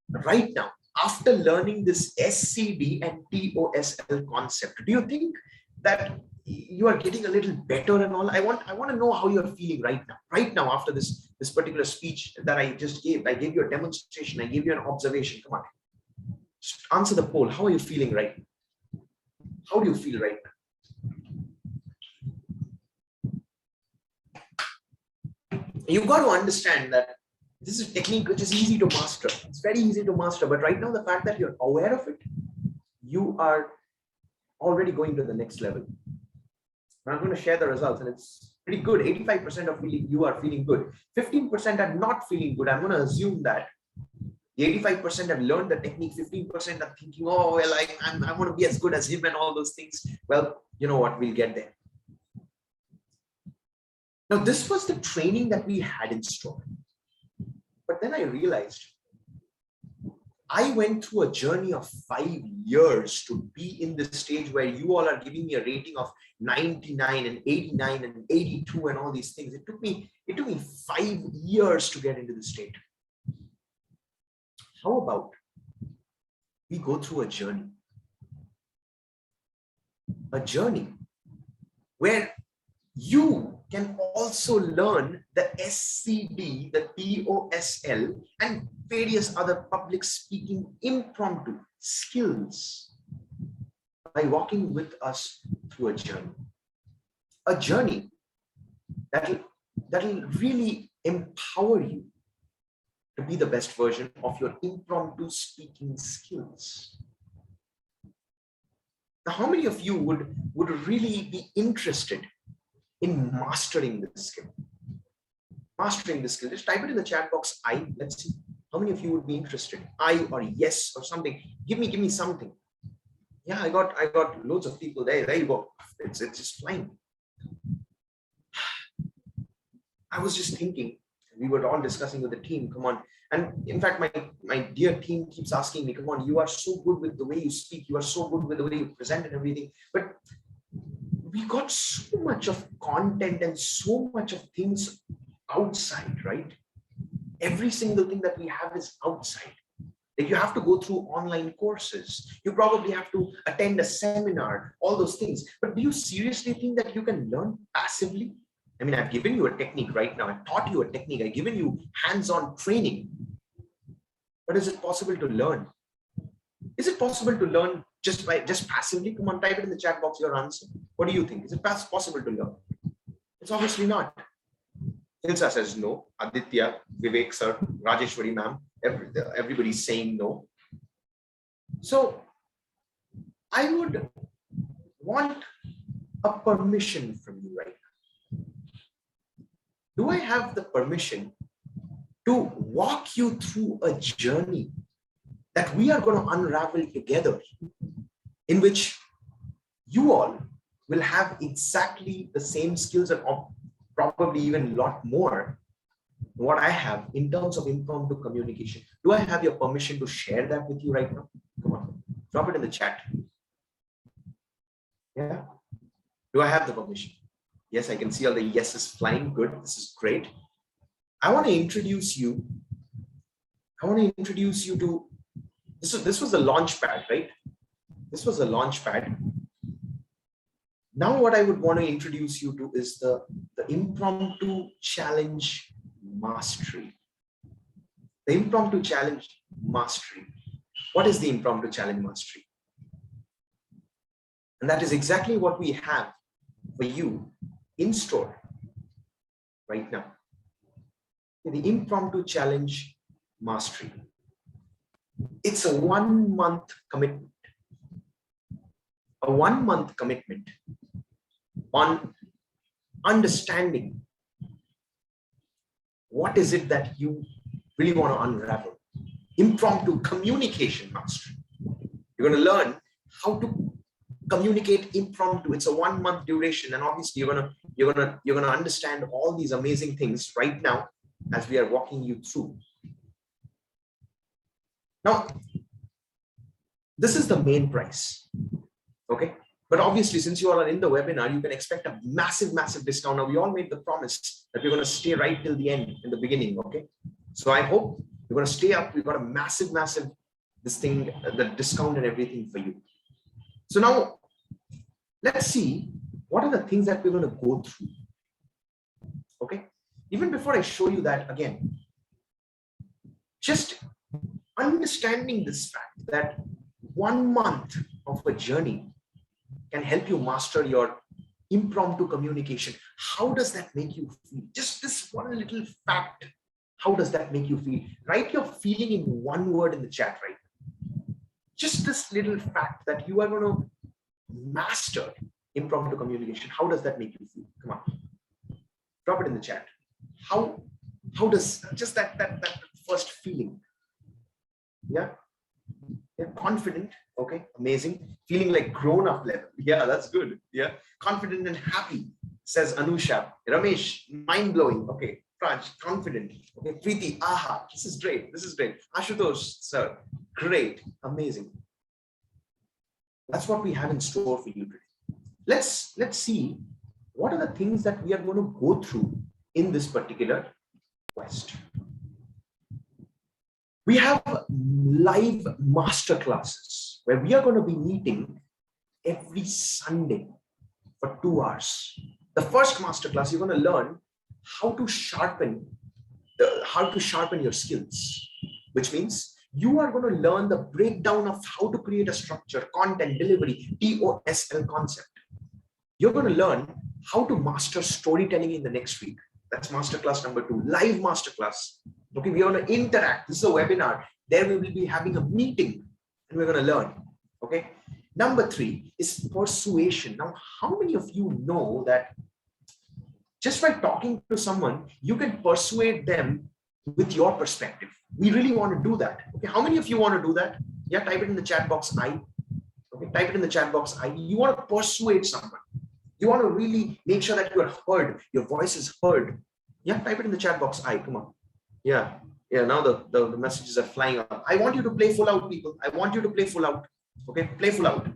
right now after learning this SCD and TOSL concept? Do you think that you are getting a little better and all? I want to know how you're feeling right now after this particular speech that I just gave. I gave you a demonstration, I gave you an observation. Come on, just answer the poll. How are you feeling right now? How do you feel right now? You've got to understand that this is a technique which is easy to master. It's very easy to master, but right now the fact that you're aware of it, you are already going to the next level. I'm going to share the results, and it's pretty good. 85% of you are feeling good. 15% are not feeling good. I'm going to assume that the 85% have learned the technique. 15% are thinking, oh, well, I want to be as good as him and all those things. Well, you know what? We'll get there. Now, this was the training that we had in store. But then I realized I went through a journey of 5 years to be in this stage where you all are giving me a rating of 99 and 89 and 82 and all these things. It took me 5 years to get into this state. How about we go through a journey where you can also learn the SCD, the TOSL, and various other public speaking impromptu skills by walking with us through a journey that'll really empower you to be the best version of your impromptu speaking skills. Now, how many of you would really be interested in mastering this skill? Mastering this skill. Just type it in the chat box. Let's see how many of you would be interested. I or yes or something. Give me something. Yeah, I got loads of people there. There you go. It's just flying. I was just thinking, we were all discussing with the team. Come on. And in fact, my dear team keeps asking me, come on, you are so good with the way you speak. You are so good with the way you present and everything. But we got so much of content and so much of things outside, right? Every single thing that we have is outside. Like you have to go through online courses. You probably have to attend a seminar, all those things. But do you seriously think that you can learn passively? I mean, I've given you a technique right now. I've taught you a technique. I've given you hands-on training. But is it possible to learn? Is it possible to learn just passively? Come on, type it in the chat box, your answer. What do you think? Is it possible to learn? It's obviously not. Ilsa says no. Aditya, Vivek sir, Rajeshwari ma'am, everybody's saying no. So I would want a permission from you right now. Do I have the permission to walk you through a journey that we are going to unravel together, in which you all will have exactly the same skills and probably even a lot more what I have in terms of impromptu communication? Do I have your permission to share that with you right now? Come on, drop it in the chat. Yeah. Do I have the permission? Yes, I can see all the yeses flying. Good. This is great. I want to introduce you. To this was the Launchpad, right? This was the Launchpad. Now what I would want to introduce you to is the Impromptu Challenge Mastery. The Impromptu Challenge Mastery. What is the Impromptu Challenge Mastery? And that is exactly what we have for you in store right now. The Impromptu Challenge Mastery. It's a 1 month commitment. A 1 month commitment on understanding what is it that you really want to unravel. Impromptu communication mastery. You're going to learn how to communicate impromptu. It's a 1 month duration, and obviously you're gonna understand all these amazing things right now as we are walking you through. Now, this is the main price, okay? But obviously, since you all are in the webinar, you can expect a massive, massive discount. Now, we all made the promise that we're going to stay right till the end, in the beginning, okay? So I hope you're going to stay up. We've got a massive, massive, this thing, the discount and everything for you. So now, let's see what are the things that we're going to go through, okay? Even before I show you that again, just understanding this fact that 1 month of a journey can help you master your impromptu communication. How does that make you feel? Just this one little fact. How does that make you feel? Write your feeling in one word in the chat right now. Just this little fact that you are going to master impromptu communication. How does that make you feel? Come on. Drop it in the chat. How does just that first feeling? Yeah. Yeah, confident, okay, amazing. Feeling like grown-up level. Yeah, that's good. Yeah, confident and happy, says Anusha. Ramesh, mind-blowing. Okay, Raj, confident. Okay, Preeti, aha, this is great. This is great. Ashutosh, sir, great, amazing. That's what we have in store for you today. Let's see what are the things that we are going to go through in this particular quest. We have live master classes where we are going to be meeting every Sunday for 2 hours. The first master class, you're going to learn how to sharpen your skills, which means you are going to learn the breakdown of how to create a structure, content, delivery, TOSL concept. You're going to learn how to master storytelling in the next week. That's masterclass number 2, live masterclass. Okay, we are going to interact. This is a webinar. There we will be having a meeting and we're going to learn. Okay. Number 3 is persuasion. Now, how many of you know that just by talking to someone, you can persuade them with your perspective? We really want to do that. Okay. How many of you want to do that? Yeah, type it in the chat box. Okay, type it in the chat box. You want to persuade someone. You want to really make sure that you are heard. Your voice is heard. Yeah, type it in the chat box. Come on. Yeah. Now the messages are flying up. I want you to play full out, people. I want you to play full out. Okay, play full out.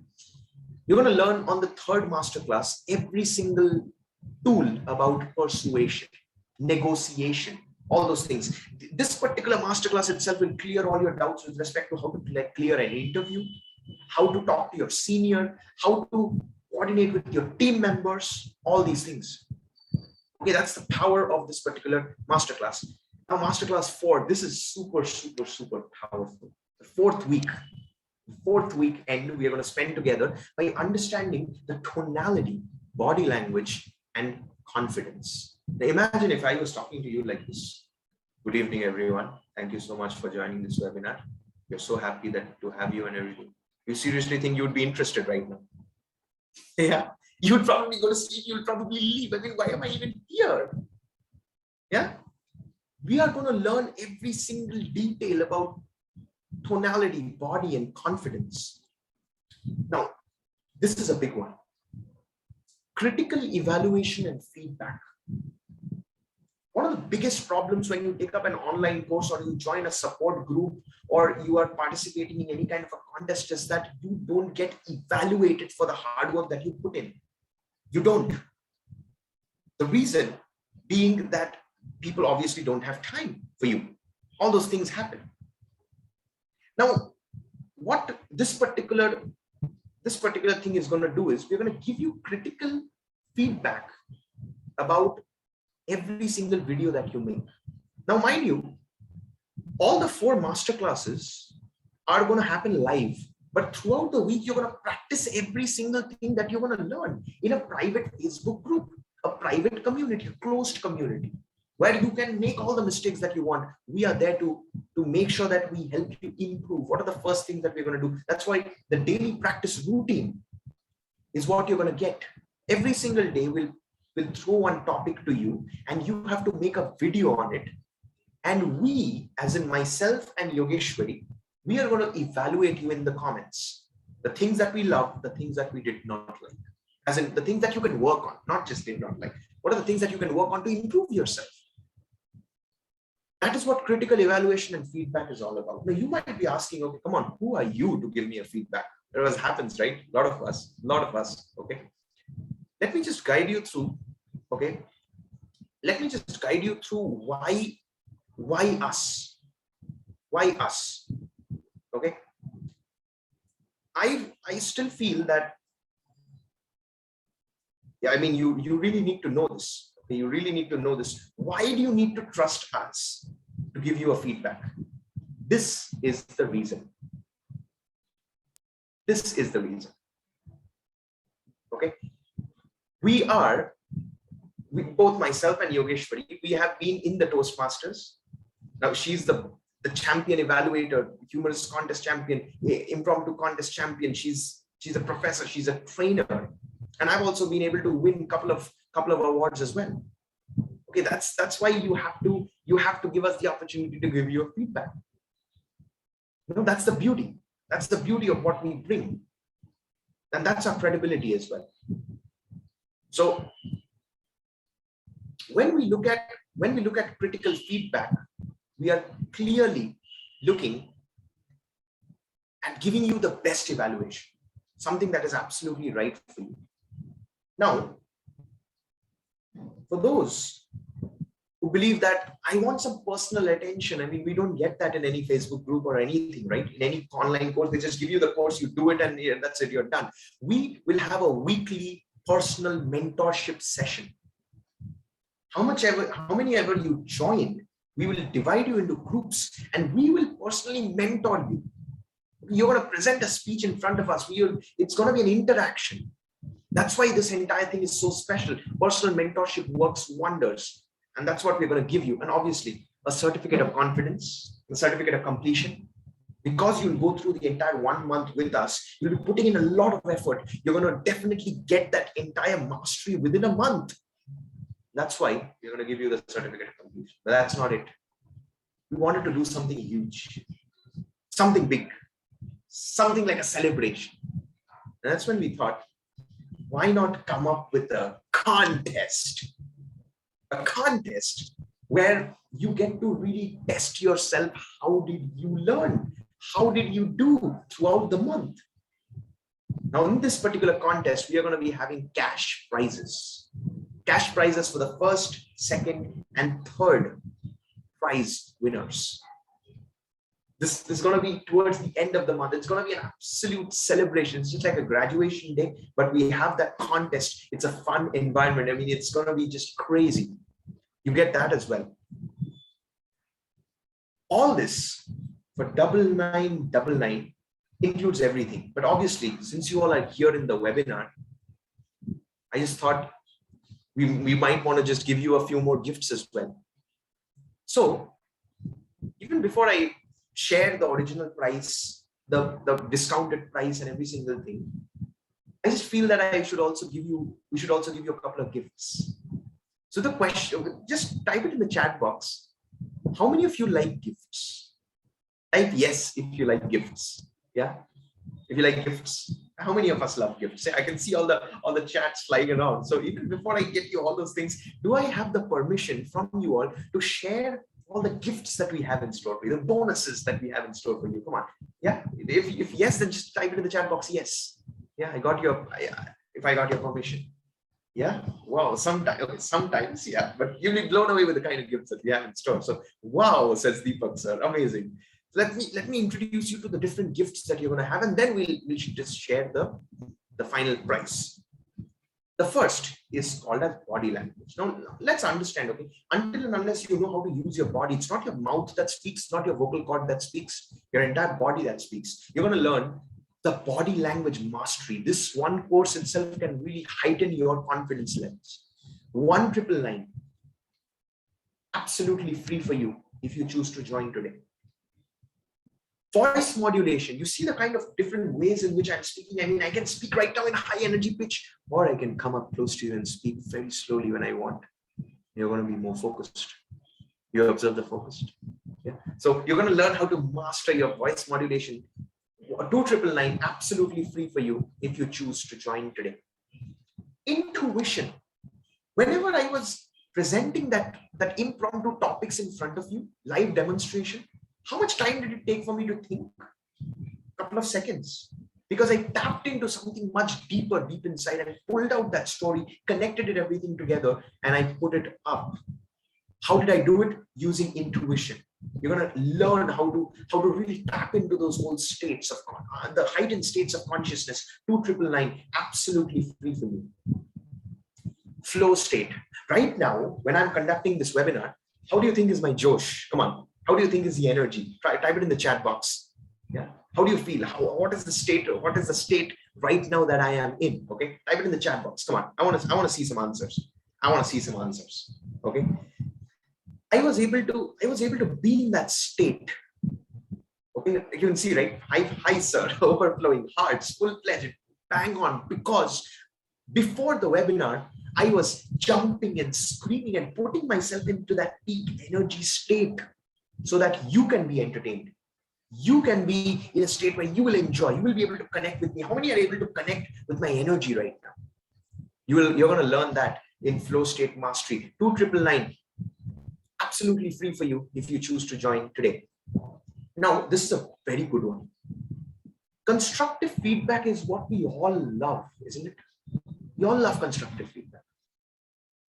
You're going to learn on the 3rd masterclass every single tool about persuasion, negotiation, all those things. This particular masterclass itself will clear all your doubts with respect to how to clear an interview, how to talk to your senior, how to coordinate with your team members, all these things. Okay, that's the power of this particular masterclass. Now, masterclass 4, this is super, super, super powerful. The 4th week end, we are going to spend together by understanding the tonality, body language, and confidence. Now, imagine if I was talking to you like this. Good evening, everyone. Thank you so much for joining this webinar. We're so happy to have you and everything. You seriously think you would be interested right now? Yeah, you would probably go to sleep. You will probably leave. I mean, why am I even here? Yeah. We are going to learn every single detail about tonality, body, and confidence. Now, this is a big one. Critical evaluation and feedback. One of the biggest problems when you take up an online course or you join a support group or you are participating in any kind of a contest is that you don't get evaluated for the hard work that you put in. You don't. The reason being that people obviously don't have time for you. All those things happen. Now, what this particular thing is going to do is we're going to give you critical feedback about every single video that you make. Now, mind you, all the 4 masterclasses are going to happen live, but throughout the week, you're going to practice every single thing that you're going to learn in a private Facebook group, a private community, a closed community, where you can make all the mistakes that you want. We are there to make sure that we help you improve. What are the first things that we're going to do? That's why the daily practice routine is what you're going to get. Every single day we'll throw one topic to you and you have to make a video on it. And we, as in myself and Yogeshwari, we are going to evaluate you in the comments. The things that we love, the things that we did not like. As in the things that you can work on, not just did not like. What are the things that you can work on to improve yourself? That is what critical evaluation and feedback is all about. Now you might be asking, okay, come on, who are you to give me a feedback? That always happens, right? A lot of us, okay? Let me just guide you through, okay? Let me just guide you through why us? Why us? Okay? I still feel that, yeah, I mean, you really need to know this. Okay? You really need to know this. Why do you need to trust us to give you a feedback? This is the reason. This is the reason. Okay? Both myself and Yogeshwari, we have been in the Toastmasters. Now she's the champion evaluator, humorous contest champion, impromptu contest champion. She's a professor, she's a trainer. And I've also been able to win a couple of awards as well. Okay, that's why you have to give us the opportunity to give you a feedback. That's the beauty. That's the beauty of what we bring. And that's our credibility as well. So when we look at critical feedback, we are clearly looking at giving you the best evaluation, something that is absolutely right for you. Now, for those who believe that I want some personal attention, I mean, we don't get that in any Facebook group or anything, right? In any online course, they just give you the course, you do it, and that's it, you're done. We will have a weekly personal mentorship session. How many ever you join, we will divide you into groups and we will personally mentor you. You're going to present a speech in front of us. It's going to be an interaction. That's why this entire thing is so special. Personal mentorship works wonders. And that's what we're going to give you. And obviously, a certificate of confidence, a certificate of completion. Because you'll go through the entire 1 month with us, you'll be putting in a lot of effort. You're going to definitely get that entire mastery within a month. That's why we're going to give you the certificate of completion. But that's not it. We wanted to do something huge, something big, something like a celebration. And that's when we thought, why not come up with a contest? A contest where you get to really test yourself. How did you learn? How did you do throughout the month? Now, in this particular contest, we are going to be having cash prizes. Cash prizes for the first, second, and third prize winners. This is going to be towards the end of the month. It's going to be an absolute celebration. It's just like a graduation day, but we have that contest. It's a fun environment. I mean, it's going to be just crazy. You get that as well. All this for 9999 includes everything. But obviously, since you all are here in the webinar, I just thought we might want to just give you a few more gifts as well. So even before I share the original price, the discounted price and every single thing, I just feel that we should also give you a couple of gifts. So the question, just type it in the chat box. How many of you like gifts? Type yes if you like gifts. Yeah. If you like gifts, how many of us love gifts? I can see all the chats flying around. So even before I get you all those things, do I have the permission from you all to share all the gifts that we have in store for you, the bonuses that we have in store for you? Come on. Yeah. If yes, then just type it in the chat box. Yes. Yeah, if I got your permission. Yeah. Wow. Sometimes, yeah. But you'll be blown away with the kind of gifts that we have in store. So wow, says Deepak sir. Amazing. Let me introduce you to the different gifts that you're going to have, and then we should just share the final price. The first is called as body language. Now let's understand, okay, until and unless you know how to use your body, it's not your mouth that speaks, not your vocal cord that speaks, your entire body that speaks. You're going to learn the body language mastery. This one course itself can really heighten your confidence levels. 1999, absolutely free for you if you choose to join today. Voice modulation. You see the kind of different ways in which I'm speaking. I mean, I can speak right now in high energy pitch, or I can come up close to you and speak very slowly when I want. You're going to be more focused. You observe the focused. Yeah. So you're going to learn how to master your voice modulation 2999, absolutely free for you if you choose to join today. Intuition. Whenever I was presenting that impromptu topics in front of you, live demonstration, how much time did it take for me to think? A couple of seconds. Because I tapped into something much deeper, deep inside, and pulled out that story, connected it everything together, and I put it up. How did I do it? Using intuition. You're going to learn how to really tap into those whole states of the heightened states of consciousness. 2999, absolutely free for you. Flow state. Right now, when I'm conducting this webinar, how do you think is my Josh? Come on. How do you think is the energy? Type it in the chat box. Yeah. How do you feel? What is the state? What is the state right now that I am in? Okay. Type it in the chat box. Come on. I want to see some answers. I want to see some answers. Okay. I was able to be in that state. Okay. You can see, right? Hi, sir. Overflowing hearts, full-fledged, bang on. Because before the webinar, I was jumping and screaming and putting myself into that peak energy state so that you can be entertained. You can be in a state where you will enjoy. You will be able to connect with me. How many are able to connect with my energy right now? You're going to learn that in Flow State Mastery. 2999, absolutely free for you if you choose to join today. Now, this is a very good one. Constructive feedback is what we all love, isn't it? We all love constructive feedback.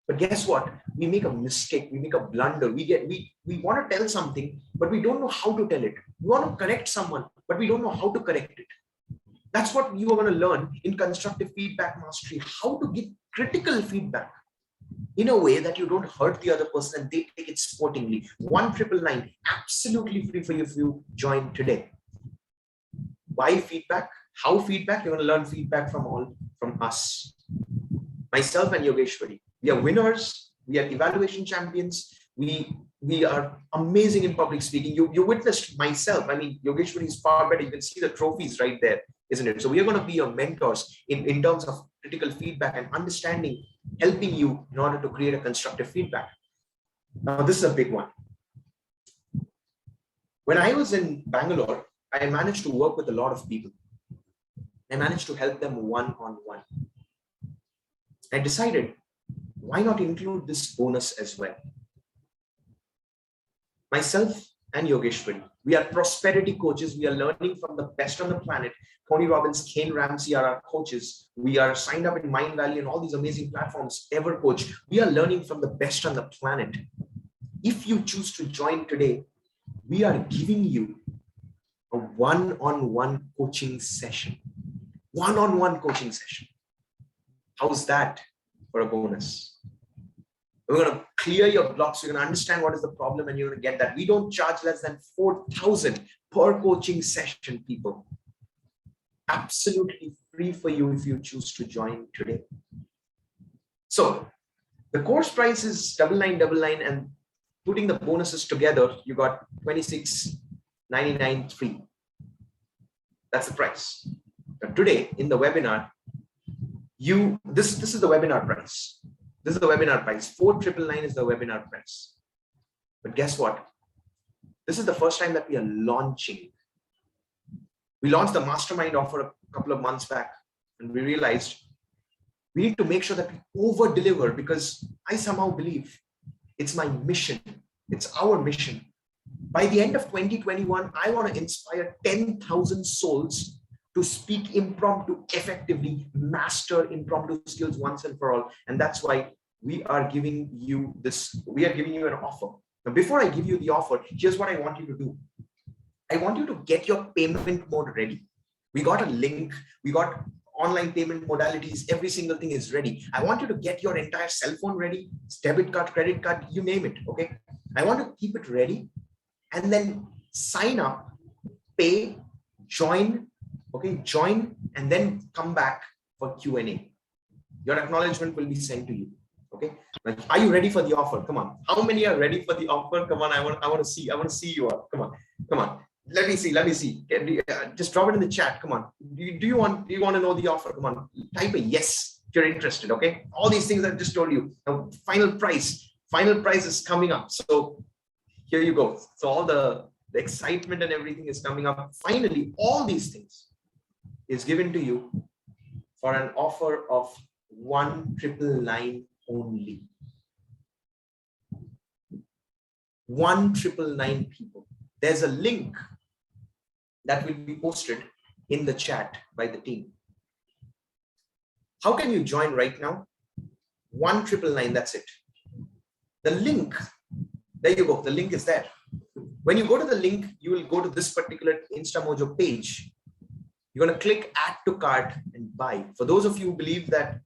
But guess what? We make a mistake. We make a blunder. We want to tell something, but we don't know how to tell it. We want to correct someone, but we don't know how to correct it. That's what you are going to learn in constructive feedback mastery, how to give critical feedback in a way that you don't hurt the other person and they take it sportingly. 1999, absolutely free for you if you join today. Why feedback? How feedback? You're going to learn feedback from us. Myself and Yogeshwari. We are winners. We are evaluation champions. We are amazing in public speaking. You witnessed myself. I mean, Yogeshwari is far better. You can see the trophies right there, isn't it? So we are going to be your mentors in terms of critical feedback and understanding, helping you in order to create a constructive feedback. Now, this is a big one. When I was in Bangalore, I managed to work with a lot of people. I managed to help them one-on-one. I decided, why not include this bonus as well? Myself and Yogeshwari, we are prosperity coaches. We are learning from the best on the planet. Tony Robbins, Kane Ramsey are our coaches. We are signed up in Mind Valley and all these amazing platforms. Ever Coach. We are learning from the best on the planet. If you choose to join today, we are giving you a one-on-one coaching session. One-on-one coaching session. How's that for a bonus? We're going to clear your blocks. You're going to understand what is the problem and you're going to get that. We don't charge less than 4,000 per coaching session, people. Absolutely free for you if you choose to join today. So the course price is 9999 and putting the bonuses together, you got 2699 free. That's the price. But today in the webinar, this is the webinar price. This is the webinar price. 4999 is the webinar price. But guess what? This is the first time that we are launching. We launched the mastermind offer a couple of months back and we realized we need to make sure that we over deliver because I somehow believe it's my mission. It's our mission. By the end of 2021, I want to inspire 10,000 souls to speak impromptu effectively, master impromptu skills once and for all. And that's why we are giving you this. We are giving you an offer. Now, before I give you the offer, here's what I want you to do. I want you to get your payment mode ready. We got a link. We got online payment modalities. Every single thing is ready. I want you to get your entire cell phone ready. Debit card, credit card, you name it. Okay. I want to keep it ready and then sign up, pay, join. Okay, join and then come back for Q&A. Your acknowledgement will be sent to you. Okay, are you ready for the offer? Come on. How many are ready for the offer? Come on, I want to see. I want to see you all. Come on. Let me see. Just drop it in the chat. Come on. Do you want to know the offer? Come on. Type a yes if you're interested. Okay. All these things I just told you. Now, final price is coming up. So here you go. So all the The excitement and everything is coming up. Finally, all these things is given to you for an offer of 1,999 only. 1,999 people. There's a link that will be posted in the chat by the team. How can you join right now? 1,999, that's it. The link, there you go. The link is there. When you go to the link, you will go to this particular InstaMojo page. You're going to click add to cart and buy. For those of you who believe that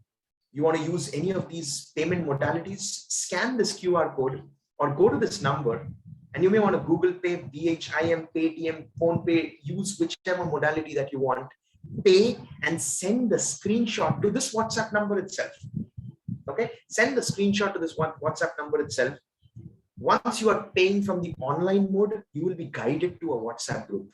you want to use any of these payment modalities, scan this QR code or go to this number, and you may want to Google Pay, BHIM, Paytm, PhonePe, use whichever modality that you want, pay and send the screenshot to this WhatsApp number itself. Okay, send the screenshot to this WhatsApp number itself. Once you are paying from the online mode, you will be guided to a WhatsApp group.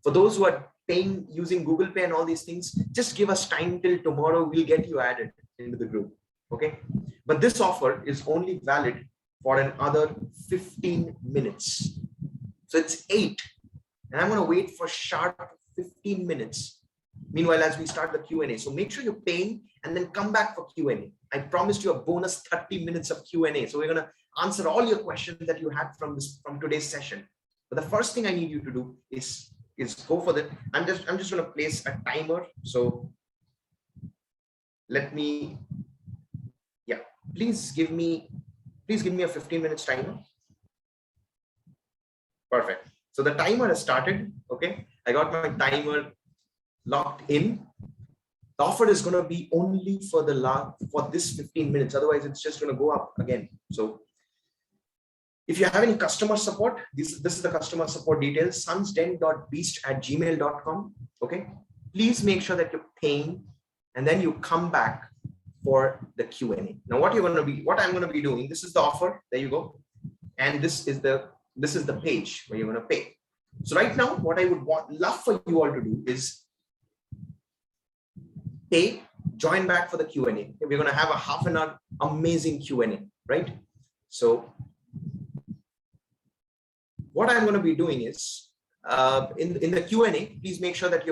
For those who are paying using Google Pay and all these things, just give us time till tomorrow. We'll get you added into the group. Okay. But this offer is only valid for another 15 minutes. So it's 8. And I'm going to wait for sharp 15 minutes. Meanwhile, as we start the Q&A. So make sure you're paying and then come back for Q&A. I promised you a bonus 30 minutes of Q&A. So we're going to answer all your questions that you had from today's session. But the first thing I need you to do is go for that. I'm just going to place a timer. So let me, yeah, please give me a 15 minutes timer. Perfect. So the timer has started. Okay. I got my timer locked in. The offer is going to be only for this 15 minutes. Otherwise, it's just going to go up again. So if you have any customer support, this is the customer support details, sunsden.beast@gmail.com. Okay. Please make sure that you're paying and then you come back for the Q&A. Now, what I'm going to be doing, this is the offer. There you go. And this is the page where you're going to pay. So right now, what I would love for you all to do is pay, join back for the Q&A. We're going to have a half an hour amazing Q&A, right? So what I'm going to be doing is in the Q&A, please make sure that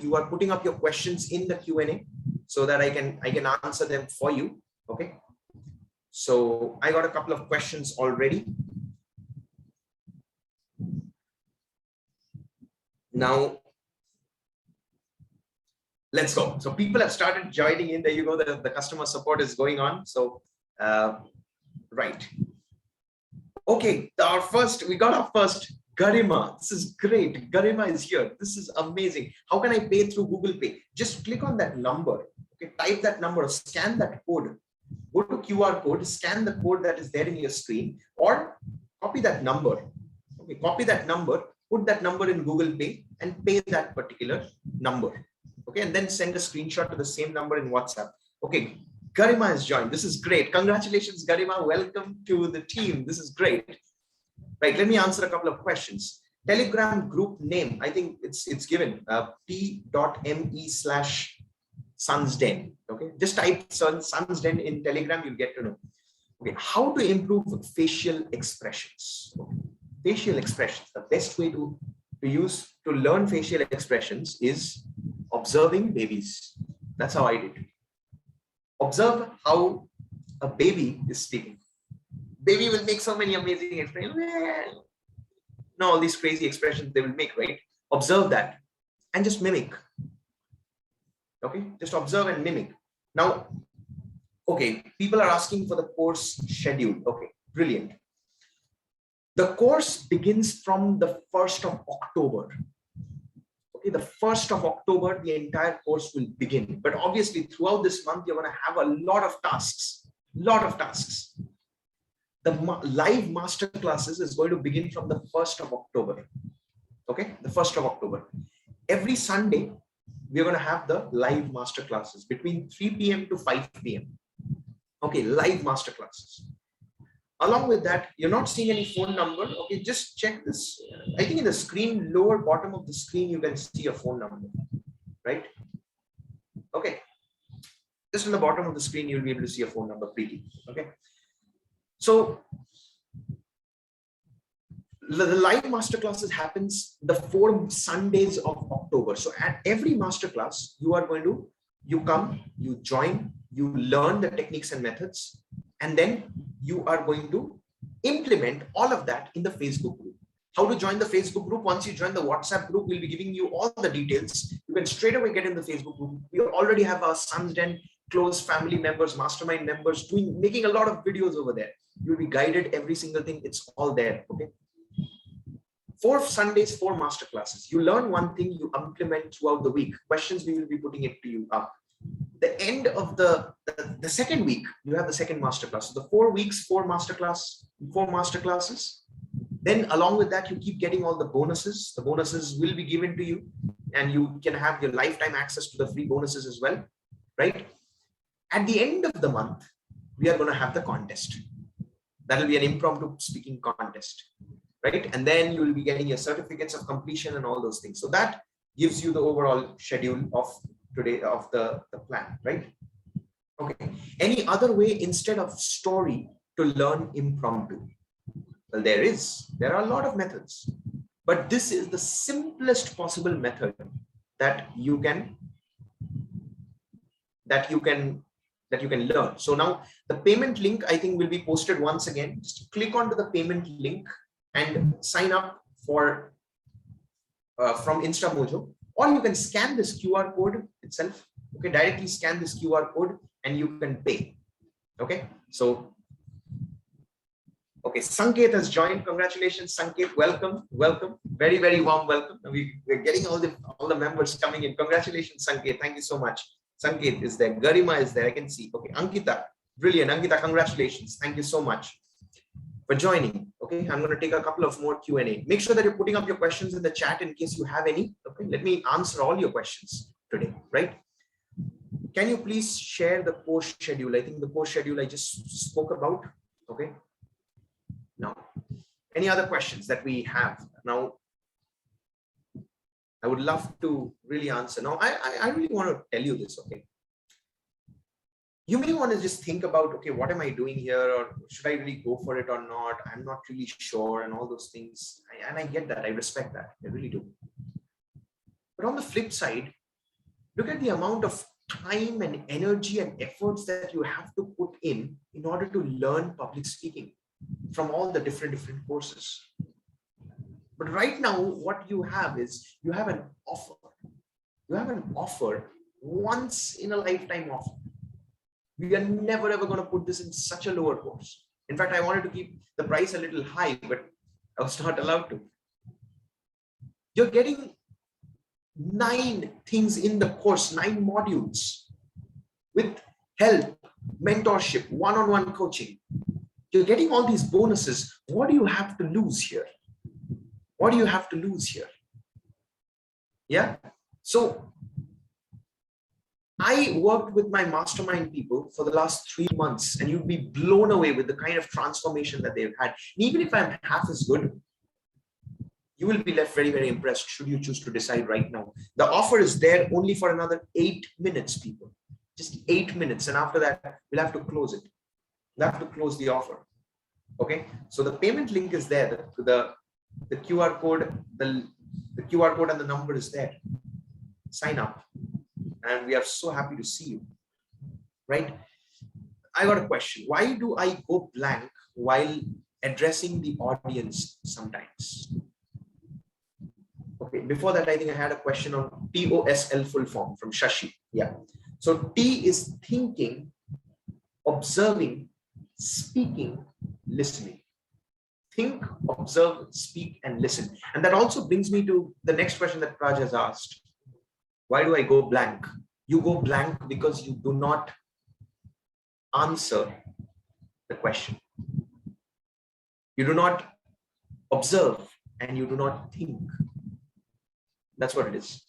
you are putting up your questions in the Q&A so that I can answer them for you. Okay. So I got a couple of questions already. Now, let's go. So people have started joining in. There you go. The customer support is going on. So, right. Okay. We got our first Garima. This is great. Garima is here. This is amazing. How can I pay through Google Pay? Just click on that number. Okay. Type that number, scan that code. Go to QR code, scan the code that is there in your screen, or copy that number. Okay. Copy that number, put that number in Google Pay and pay that particular number. Okay, and then send a screenshot to the same number in WhatsApp. Okay, Garima has joined. This is great. Congratulations, Garima. Welcome to the team. This is great. Right, let me answer a couple of questions. Telegram group name, I think it's given, t.me/sunsden. Okay, just type Sunsden in Telegram, you'll get to know. Okay, how to improve facial expressions. Okay. Facial expressions, the best way to learn facial expressions is observing babies. That's how I did it. Observe how a baby is speaking. Baby will make so many amazing expressions. No, all these crazy expressions they will make, right? Observe that and just mimic. Okay, just observe and mimic. Now, okay, people are asking for the course schedule. Okay, brilliant. The course begins from the 1st of October. Okay, the 1st of October, the entire course will begin. But obviously, throughout this month, you're going to have a lot of tasks. The live masterclasses is going to begin from the 1st of October. Okay, the 1st of October. Every Sunday, we're going to have the live masterclasses between 3 p.m. to 5 p.m. Okay, live masterclasses. Along with that, you're not seeing any phone number. Okay, just check this. I think in the screen, lower bottom of the screen, you can see a phone number, right? Okay. Just on the bottom of the screen, you'll be able to see a phone number pretty. Okay. So the live masterclasses happens the 4 Sundays of October. So at every masterclass, you come, you join, you learn the techniques and methods, and then you are going to implement all of that in the Facebook group. How to join the Facebook group? Once you join the WhatsApp group, we'll be giving you all the details. You can straight away get in the Facebook group. We already have our Sun's Den close family members, mastermind members making a lot of videos over there. You'll be guided every single thing. It's all there. Okay. 4 Sundays, 4 masterclasses. You learn one thing, you implement throughout the week. Questions, we will be putting it to you up. The end of the second week, you have the second masterclass. So the 4 weeks, 4 masterclasses. Then along with that, you keep getting all the bonuses. The bonuses will be given to you, and you can have your lifetime access to the free bonuses as well, right? At the end of the month, we are going to have the contest. That will be an impromptu speaking contest, right? And then you will be getting your certificates of completion and all those things. So that gives you the overall schedule of today, of the plan, right? Okay. Any other way instead of story to learn impromptu? Well, there are a lot of methods, but this is the simplest possible method that you can learn. So now the payment link, I think, will be posted once again. Just click onto the payment link and sign up for from InstaMojo, or you can scan this QR code itself. Okay, directly scan this QR code and you can pay. Okay, so okay, Sanket has joined. Congratulations, Sanket. Welcome, welcome. Very, very warm welcome. We're getting all the members coming in. Congratulations, Sanket. Thank you so much. Sanket is there. Garima is there. I can see. Okay, Ankita. Brilliant. Ankita, congratulations. Thank you so much for joining. Okay, I'm going to take a couple of more Q&A. Make sure that you're putting up your questions in the chat in case you have any. Okay, let me answer all your questions today, right? Can you please share the course schedule? I think the course schedule I just spoke about. Okay. Now, any other questions that we have? Now, I would love to really answer. Now, I really want to tell you this, okay? You may want to just think about, okay, what am I doing here? Or should I really go for it or not? I'm not really sure, and all those things. And I get that. I respect that. I really do. But on the flip side, look at the amount of time and energy and efforts that you have to put in order to learn public speaking from all the different courses. But right now, what you have is you have an offer. You have an offer, once in a lifetime offer. We are never ever going to put this in such a lower course. In fact, I wanted to keep the price a little high, but I was not allowed to. You're getting 9 things in the course, 9 modules with help, mentorship, one-on-one coaching. You're getting all these bonuses. What do you have to lose here? What do you have to lose here? Yeah. So I worked with my mastermind people for the last 3 months, and you'd be blown away with the kind of transformation that they've had. And even if I'm half as good, you will be left very, very impressed should you choose to decide right now. The offer is there only for another 8 minutes, people. Just 8 minutes. And after that, we'll have to close it. We'll have to close the offer. Okay. So the payment link is there. The QR code, the QR code and the number is there. Sign up. And we are so happy to see you. Right? I got a question. Why do I go blank while addressing the audience sometimes? Okay, before that, I think I had a question on TOSL full form from Shashi. Yeah. So T is thinking, observing, speaking, listening. Think, observe, speak, and listen. And that also brings me to the next question that Raj has asked. Why do I go blank? You go blank because you do not answer the question. You do not observe and you do not think. That's what it is.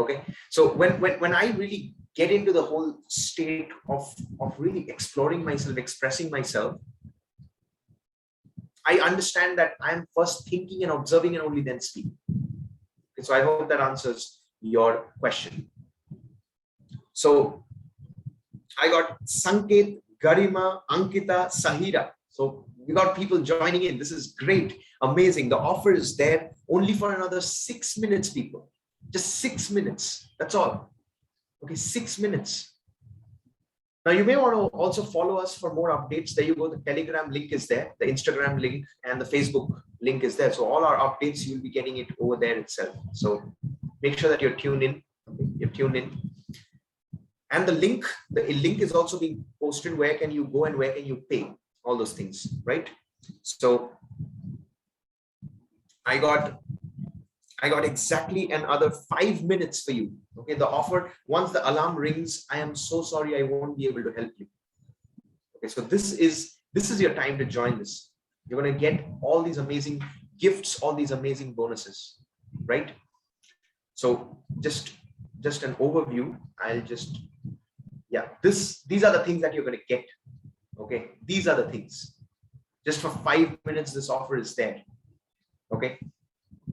Okay. So when I really get into the whole state of really exploring myself, expressing myself, I understand that I'm first thinking and observing and only then speaking. Okay, so I hope that answers your question. So I got Sanket, Garima, Ankita, Sahira. So we got people joining in. This is great. Amazing. The offer is there only for another 6 minutes, people. Just 6 minutes. That's all. Okay, 6 minutes. Now you may want to also follow us for more updates. There you go. The Telegram link is there. The Instagram link and the Facebook link is there. So all our updates, you'll be getting it over there itself. So make sure that you're tuned in. Okay, you're tuned in. And the link is also being posted. Where can you go and where can you pay? All those things, right? So I got exactly another 5 minutes for you. Okay, the offer, once the alarm rings, I am so sorry, I won't be able to help you. Okay, so this is your time to join this. You're going to get all these amazing gifts, all these amazing bonuses, right? So just an overview. I'll just, yeah, these are the things that you're going to get. Okay, these are the things. Just for 5 minutes, this offer is there. Okay,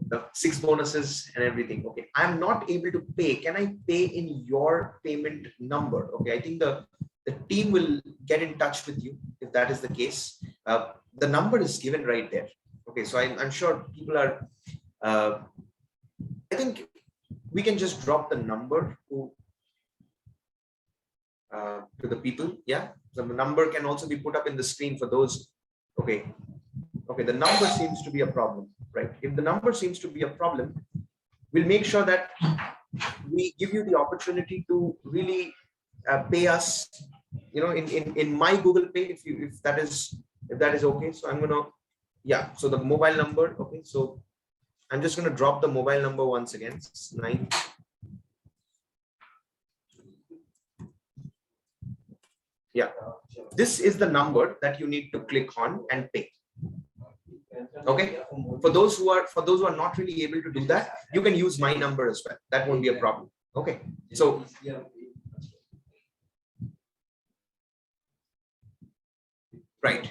the 6 bonuses and everything. Okay, I'm not able to pay. Can I pay in your payment number? Okay, I think the team will get in touch with you if that is the case. The number is given right there. Okay, so I'm sure people are. I think we can just drop the number to the people. Yeah, so the number can also be put up in the screen for those. Okay, the number seems to be a problem, right? If the number seems to be a problem, we'll make sure that we give you the opportunity to really pay us, in my Google Pay, if that is okay. So I'm gonna, yeah. So the mobile number, okay. So I'm just gonna drop the mobile number once again. It's 9. Yeah, this is the number that you need to click on and pay. Okay, for those who are not really able to do that, you can use my number as well. That won't be a problem. Okay, so right,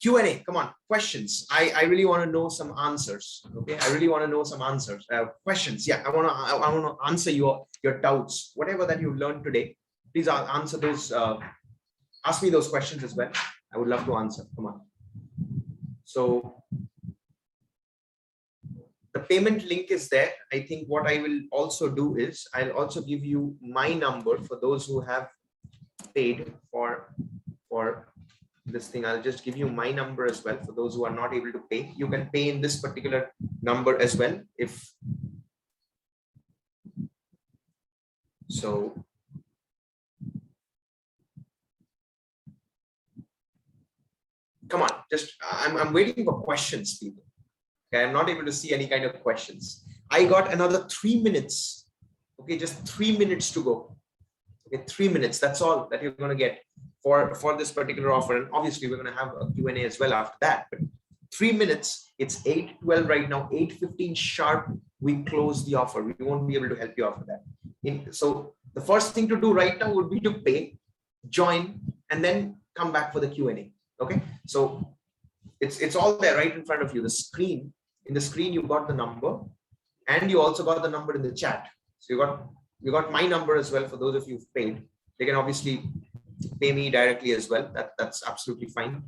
Q&A. Come on, questions. I really want to know some answers. Okay, I really want to know some answers. Questions. Yeah, I want to answer your doubts. Whatever that you've learned today, please answer those. Ask me those questions as well. I would love to answer. Come on. So the payment link is there. I think what I will also do is I'll also give you my number for those who have paid for this thing. I'll just give you my number as well for those who are not able to pay. You can pay in this particular number as well. If so, come on, just I'm waiting for questions, people. Okay, I'm not able to see any kind of questions. I got another 3 minutes. Okay, just 3 minutes to go. Okay, 3 minutes. That's all that you're going to get for this particular offer. And obviously, we're going to have a Q&A as well after that. But 3 minutes. It's 8:12 right now. 8:15 sharp. We close the offer. We won't be able to help you after that. So the first thing to do right now would be to pay, join, and then come back for the Q&A. Okay, so it's all there right in front of you. The screen, in the screen you got the number, and you also got the number in the chat. So you got my number as well. For those of you who've paid, they can obviously pay me directly as well. That's absolutely fine.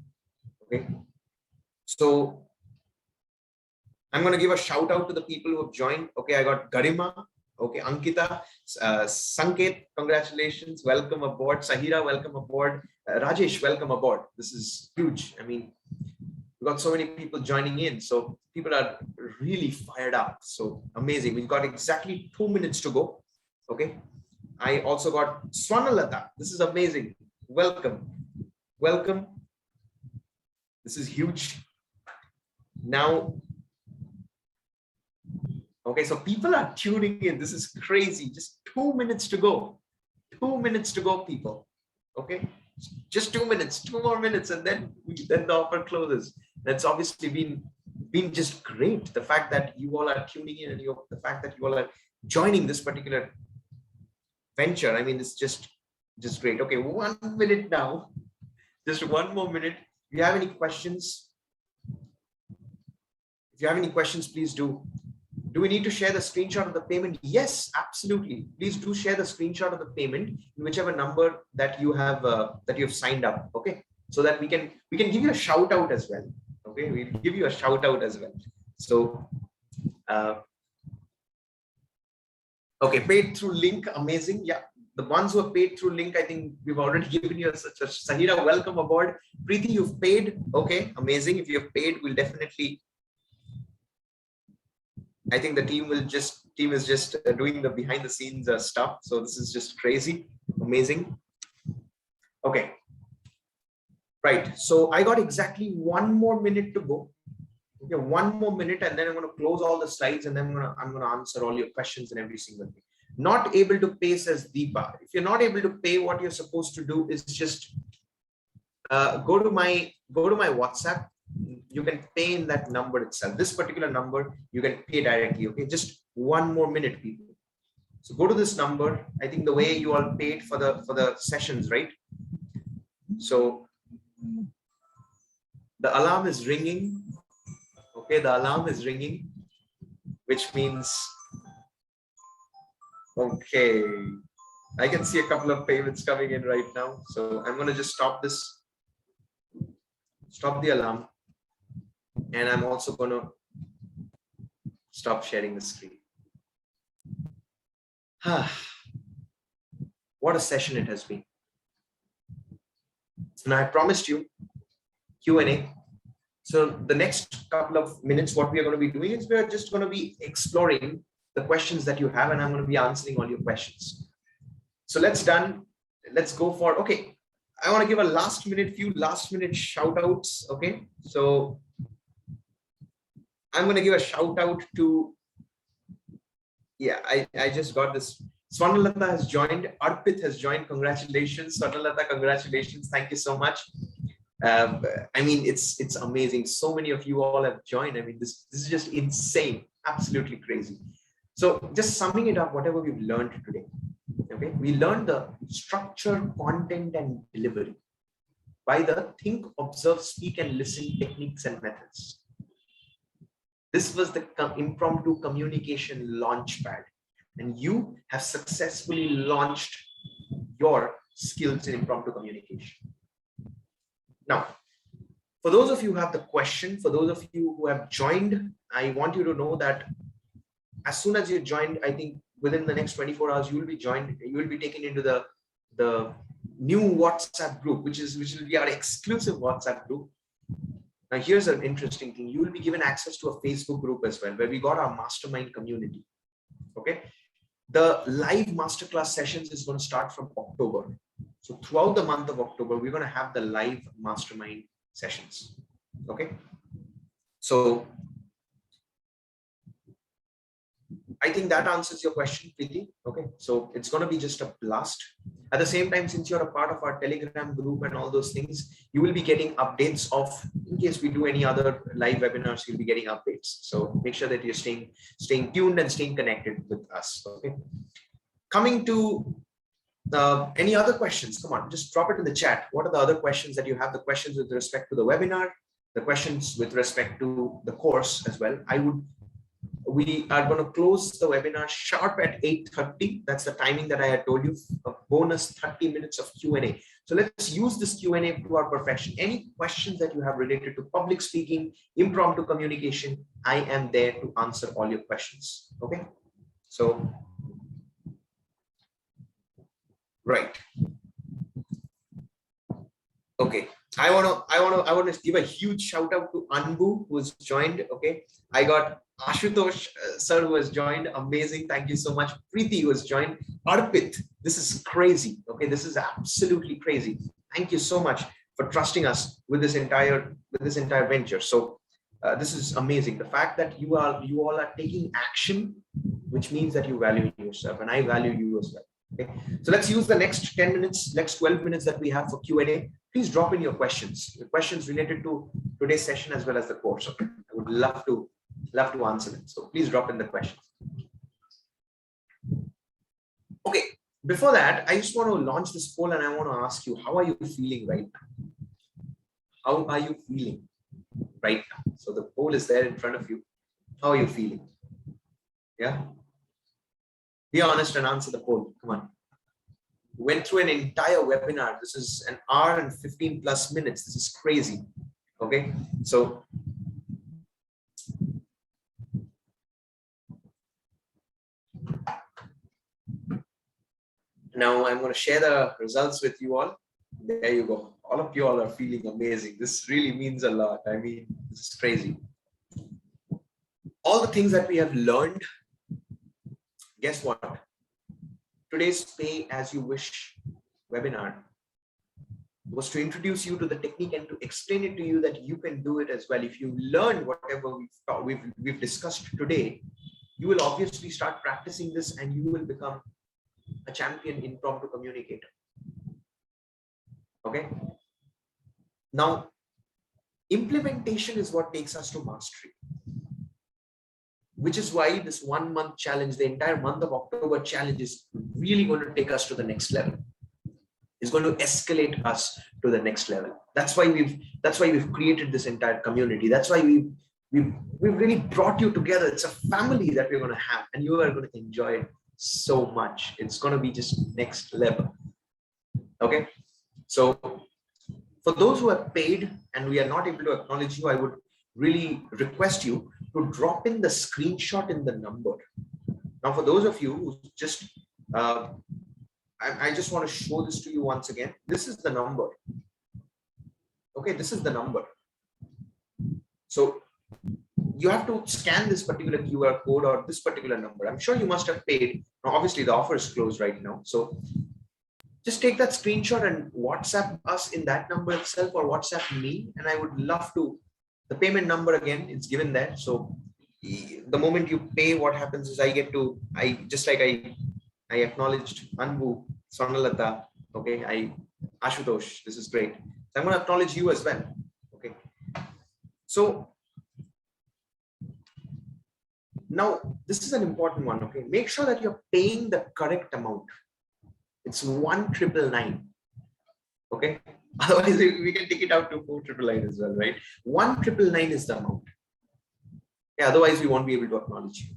Okay, so I'm going to give a shout out to the people who have joined. Okay, I got Garima. Okay, Ankita, Sanket, congratulations, welcome aboard. Sahira, welcome aboard. Rajesh, welcome aboard. This is huge. I mean, we've got so many people joining in. So people are really fired up. So amazing. We've got exactly 2 minutes to go. Okay. I also got Swanalata. This is amazing. Welcome. Welcome. This is huge. Now, okay, so people are tuning in. This is crazy. Just 2 minutes to go. 2 minutes to go, people. Okay, just 2 minutes, 2 more minutes, and then the offer closes. That's obviously been just great. The fact that you all are tuning in, and the fact that you all are joining this particular venture. I mean, it's just great. Okay, 1 minute now. Just 1 more minute. If you have any questions, please do. Do we need to share the screenshot of the payment? Yes, absolutely. Please do share the screenshot of the payment in whichever number that you have signed up. Okay. so that we can give you a shout out as well. Okay, we'll give you a shout out as well. So okay, paid through link, amazing. Yeah, the ones who are paid through link, I think we've already given you such a Sahira, welcome aboard. Preeti, you've paid. Okay, amazing. If you've paid, we'll definitely, I think the team is just doing the behind the scenes stuff. So this is just crazy, amazing. Okay, right. So I got exactly 1 more minute to go. Okay, 1 more minute, and then I'm going to close all the slides, and then I'm going to answer all your questions and every single thing. Not able to pay, says Deepa. If you're not able to pay, what you're supposed to do is just go to my WhatsApp. You can pay in that number itself. This particular number, you can pay directly. Okay, just 1 more minute, people. So go to this number. I think the way you all paid for the sessions, right? So the alarm is ringing. Okay, the alarm is ringing, which means, okay, I can see a couple of payments coming in right now. So I'm going to just stop the alarm. And I'm also going to stop sharing the screen. What a session it has been. And I promised you Q&A. So the next couple of minutes, what we are going to be doing is we're just going to be exploring the questions that you have, and I'm going to be answering all your questions. So let's go for, okay, I want to give a few last minute shout outs. Okay, so I'm going to give a shout out to, yeah, I just got this. Swarnalata has joined, Arpit has joined. Congratulations, Swarnalata, congratulations. Thank you so much. I mean, it's amazing. So many of you all have joined. I mean, this is just insane, absolutely crazy. So just summing it up, whatever we've learned today. Okay, we learned the structure, content, and delivery by the think, observe, speak, and listen techniques and methods. This was the impromptu communication launchpad, and you have successfully launched your skills in impromptu communication. Now, for those of you who have the question, for those of you who have joined, I want you to know that as soon as you joined, I think within the next 24 hours, you will be taken into the new WhatsApp group, which will be our exclusive WhatsApp group. Now, here's an interesting thing. You will be given access to a Facebook group as well, where we got our mastermind community. Okay. The live masterclass sessions is going to start from October. So throughout the month of October, we're going to have the live mastermind sessions. Okay. So I think that answers your question, Preeti. Okay. So it's going to be just a blast. At the same time, since you're a part of our Telegram group and all those things, you will be getting updates of, in case we do any other live webinars, you'll be getting updates. So make sure that you're staying tuned and staying connected with us. Okay. Coming to any other questions? Come on, just drop it in the chat. What are the other questions that you have? The questions with respect to the webinar, the questions with respect to the course as well. We are going to close the webinar sharp at 8:30. That's the timing that I had told you, a bonus 30 minutes of Q&A. So let's use this Q&A to our perfection. Any questions that you have related to public speaking, impromptu communication, I am there to answer all your questions. Okay. So, right. Okay. I want to give a huge shout out to Anbu, who has joined. Okay. I got Ashutosh sir, who has joined. Amazing. Thank you so much. Preeti, who has joined. Arpit, this is crazy. Okay. This is absolutely crazy. Thank you so much for trusting us with this entire venture. So this is amazing. The fact that you all are taking action, which means that you value yourself, and I value you as well. Okay. So let's use the next 10 minutes, next 12 minutes that we have for Q&A. Please drop in your questions related to today's session as well as the course. Okay. I would love to answer them. So please drop in the questions. Okay. Before that, I just want to launch this poll, and I want to ask you, how are you feeling right now? How are you feeling right now? So the poll is there in front of you. How are you feeling? Yeah. Be honest and answer the poll. Come on. Went through an entire webinar. This is an hour and 15 plus minutes. This is crazy. Okay, so now I'm going to share the results with you all. There you go. All of you all are feeling amazing. This really means a lot. I mean, this is crazy. All the things that we have learned, guess what? Today's Pay As You Wish webinar was to introduce you to the technique and to explain it to you that you can do it as well. If you learn whatever we've discussed today, you will obviously start practicing this and you will become a champion impromptu communicator. Okay. Now, implementation is what takes us to mastery, which is why this 1 month challenge, the entire month of October challenge, is really going to take us to the next level. It's going to escalate us to the next level. That's why we've created this entire community. That's why we've really brought you together. It's a family that we're going to have, and you are going to enjoy it so much. It's going to be just next level. Okay. So for those who are paid and we are not able to acknowledge you, I would really request you to drop in the screenshot in the number. Now, for those of you who just, I just want to show this to you once again. This is the number. Okay, this is the number. So you have to scan this particular QR code or this particular number. I'm sure you must have paid. Now, obviously, the offer is closed right now. So just take that screenshot and WhatsApp us in that number itself, or WhatsApp me. And I would love to, the payment number again, it's given there. So the moment you pay, what happens is I acknowledged Anbu, Sonalata, okay, Ashutosh, this is great. So I'm going to acknowledge you as well. Okay. So now this is an important one. Okay. Make sure that you're paying the correct amount. It's 1,999. Okay. Otherwise, we can take it out to 4,999 as well, right? 1,999 is the amount. Yeah, otherwise, we won't be able to acknowledge you,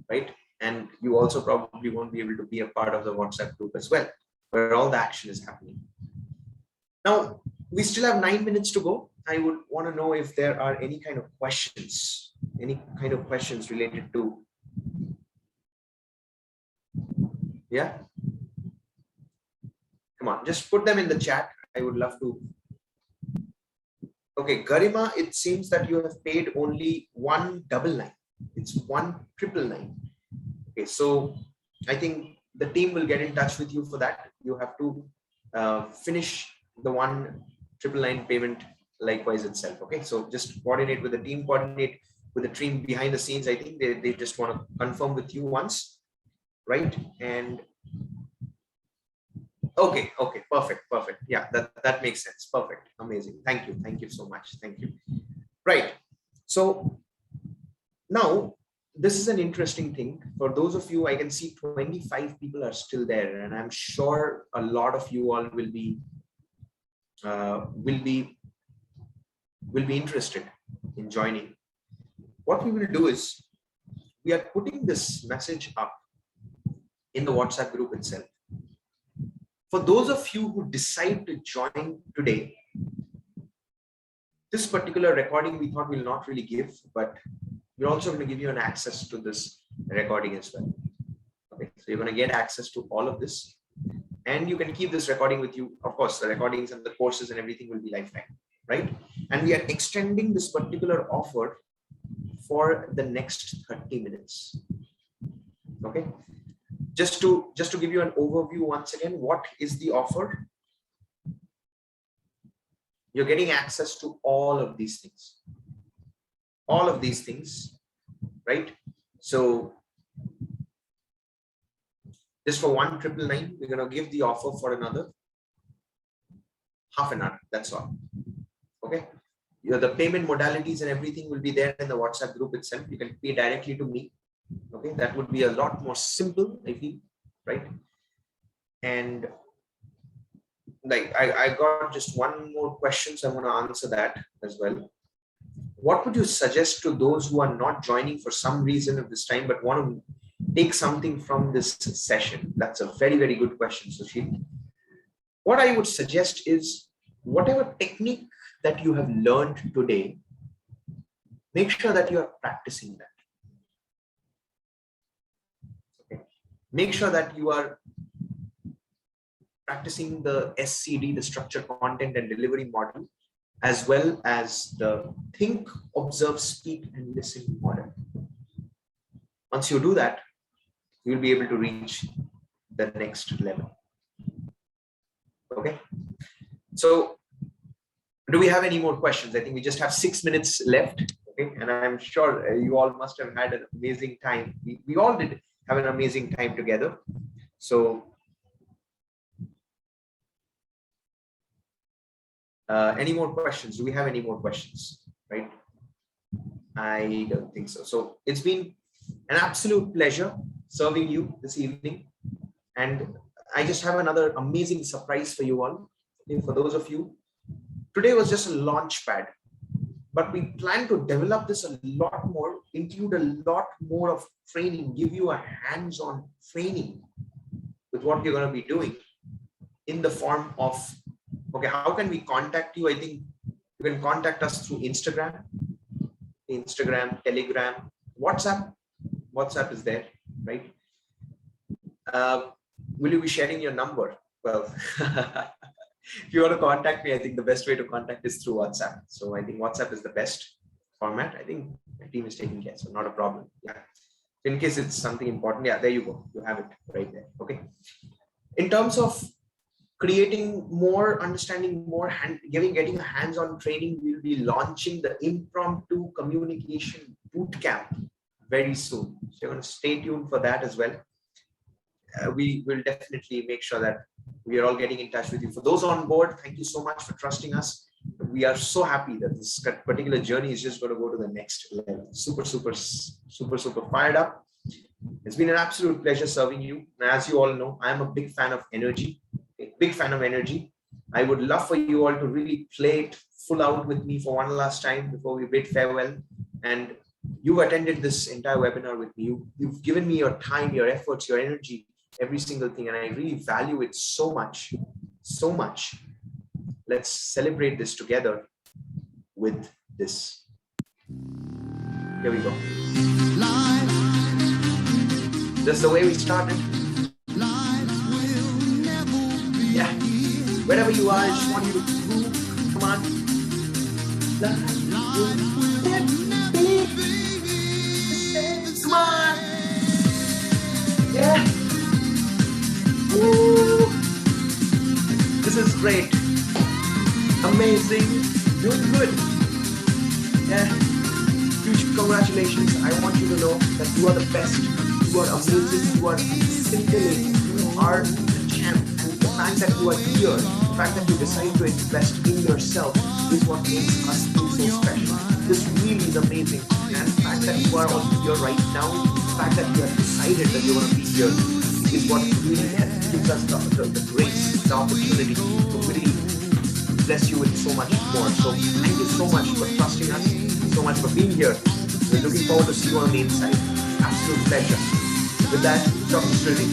right? And you also probably won't be able to be a part of the WhatsApp group as well, where all the action is happening. Now, we still have 9 minutes to go. I would want to know if there are any kind of questions related to, yeah. Come on, just put them in the chat. I would love to. Okay, Garima, it seems that you have paid only 199. It's 1,999. Okay, so I think the team will get in touch with you for that. You have to finish the 1,999 payment likewise itself. Okay, so just coordinate with the team, coordinate with the team behind the scenes. I think they just want to confirm with you once, right? And okay, perfect. Yeah, that makes sense. Perfect, amazing. Thank you so much. Thank you. Right. So now this is an interesting thing. For those of you, I can see 25 people are still there, and I'm sure a lot of you all will be interested in joining. What we will do is we are putting this message up in the WhatsApp group itself. For those of you who decide to join today, this particular recording we thought we'll not really give, but we're also going to give you an access to this recording as well. Okay, so you're going to get access to all of this, and you can keep this recording with you. Of course, the recordings and the courses and everything will be lifetime, right? And we are extending this particular offer for the next 30 minutes. Okay. Just to give you an overview once again, what is the offer? You're getting access to all of these things. All of these things, right? So just for 1,999, we're going to give the offer for another half an hour. That's all. Okay. The payment modalities and everything will be there in the WhatsApp group itself. You can pay directly to me. Okay, that would be a lot more simple, I feel, right? And like I got just one more question, so I'm going to answer that as well. What would you suggest to those who are not joining for some reason at this time but want to take something from this session? That's a very, very good question, Sushil. What I would suggest is whatever technique that you have learned today, make sure that you are practicing that. Okay. Make sure that you are practicing the SCD, the structured content and delivery model, as well as the think, observe, speak, and listen model. Once you do that, you'll be able to reach the next level. Okay. So do we have any more questions? I think we just have 6 minutes left. Okay. And I'm sure you all must have had an amazing time. We all did have an amazing time together. So any more questions? Do we have any more questions? Right? I don't think so. So it's been an absolute pleasure serving you this evening. And I just have another amazing surprise for you all. For those of you, today was just a launch pad, but we plan to develop this a lot more, include a lot more of training, give you a hands-on training with what you're going to be doing in the form of, okay, how can we contact you? I think you can contact us through Instagram, Telegram, WhatsApp. WhatsApp is there, right? Will you be sharing your number? Well, if you want to contact me, I think the best way to contact is through WhatsApp. So I think WhatsApp is the best format. I think my team is taking care, so not a problem. Yeah. In case it's something important, yeah, there you go. You have it right there. Okay. In terms of creating more understanding, more getting a hands-on training, we'll be launching the Impromptu Communication Bootcamp very soon. So you're going to stay tuned for that as well. We will definitely make sure that we are all getting in touch with you. For those on board, thank you so much for trusting us. We are so happy that this particular journey is just going to go to the next level. Super fired up. It's been an absolute pleasure serving you. And as you all know, I'm a big fan of energy. I would love for you all to really play it full out with me for one last time before we bid farewell. And you attended this entire webinar with me. You've given me your time, your efforts, your energy, every single thing. And I really value it so much. Let's celebrate this together with this. Here we go. Just the way we started. Yeah. Wherever you are, I just want you to move. Come on. Come on. Yeah. Woo. This is great. Amazing. Doing good. Yeah. Huge congratulations. I want you to know that you are the best. You are amazing. You are scintillating. You are the champ. And the fact that you are here, the fact that you decide to invest in yourself is what makes us feel so special. This really is amazing. And the fact that you are all here right now, the fact that you have decided that you want to be here is what really gives us the grace, the opportunity to really bless you with so much more. So thank you so much for trusting us, so much for being here. We're looking forward to see you on the inside. Absolute pleasure. With that, Dr. Sridhi,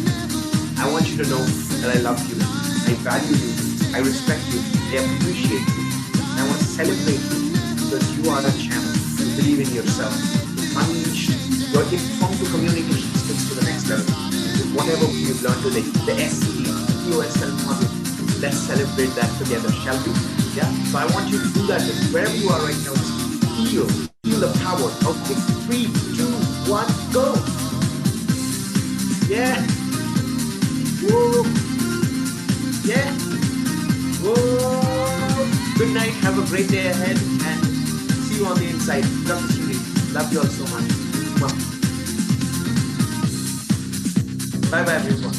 I want you to know that I love you, I value you, I respect you, I appreciate you. And I want to celebrate you because you are a champ. You believe in yourself. You unleash your impromptu communication skills to the next level. With whatever you've learned today, the SCD, EOSL model, let's celebrate that together, shall we? Yeah. So I want you to do that wherever you are right now. Just feel the power. Okay, 3, 2, 1, go. Yeah. Woo. Yeah. Whoa. Good night. Have a great day ahead and see you on the inside. Dr. Sridhi. Love you all so much. Bye bye everyone.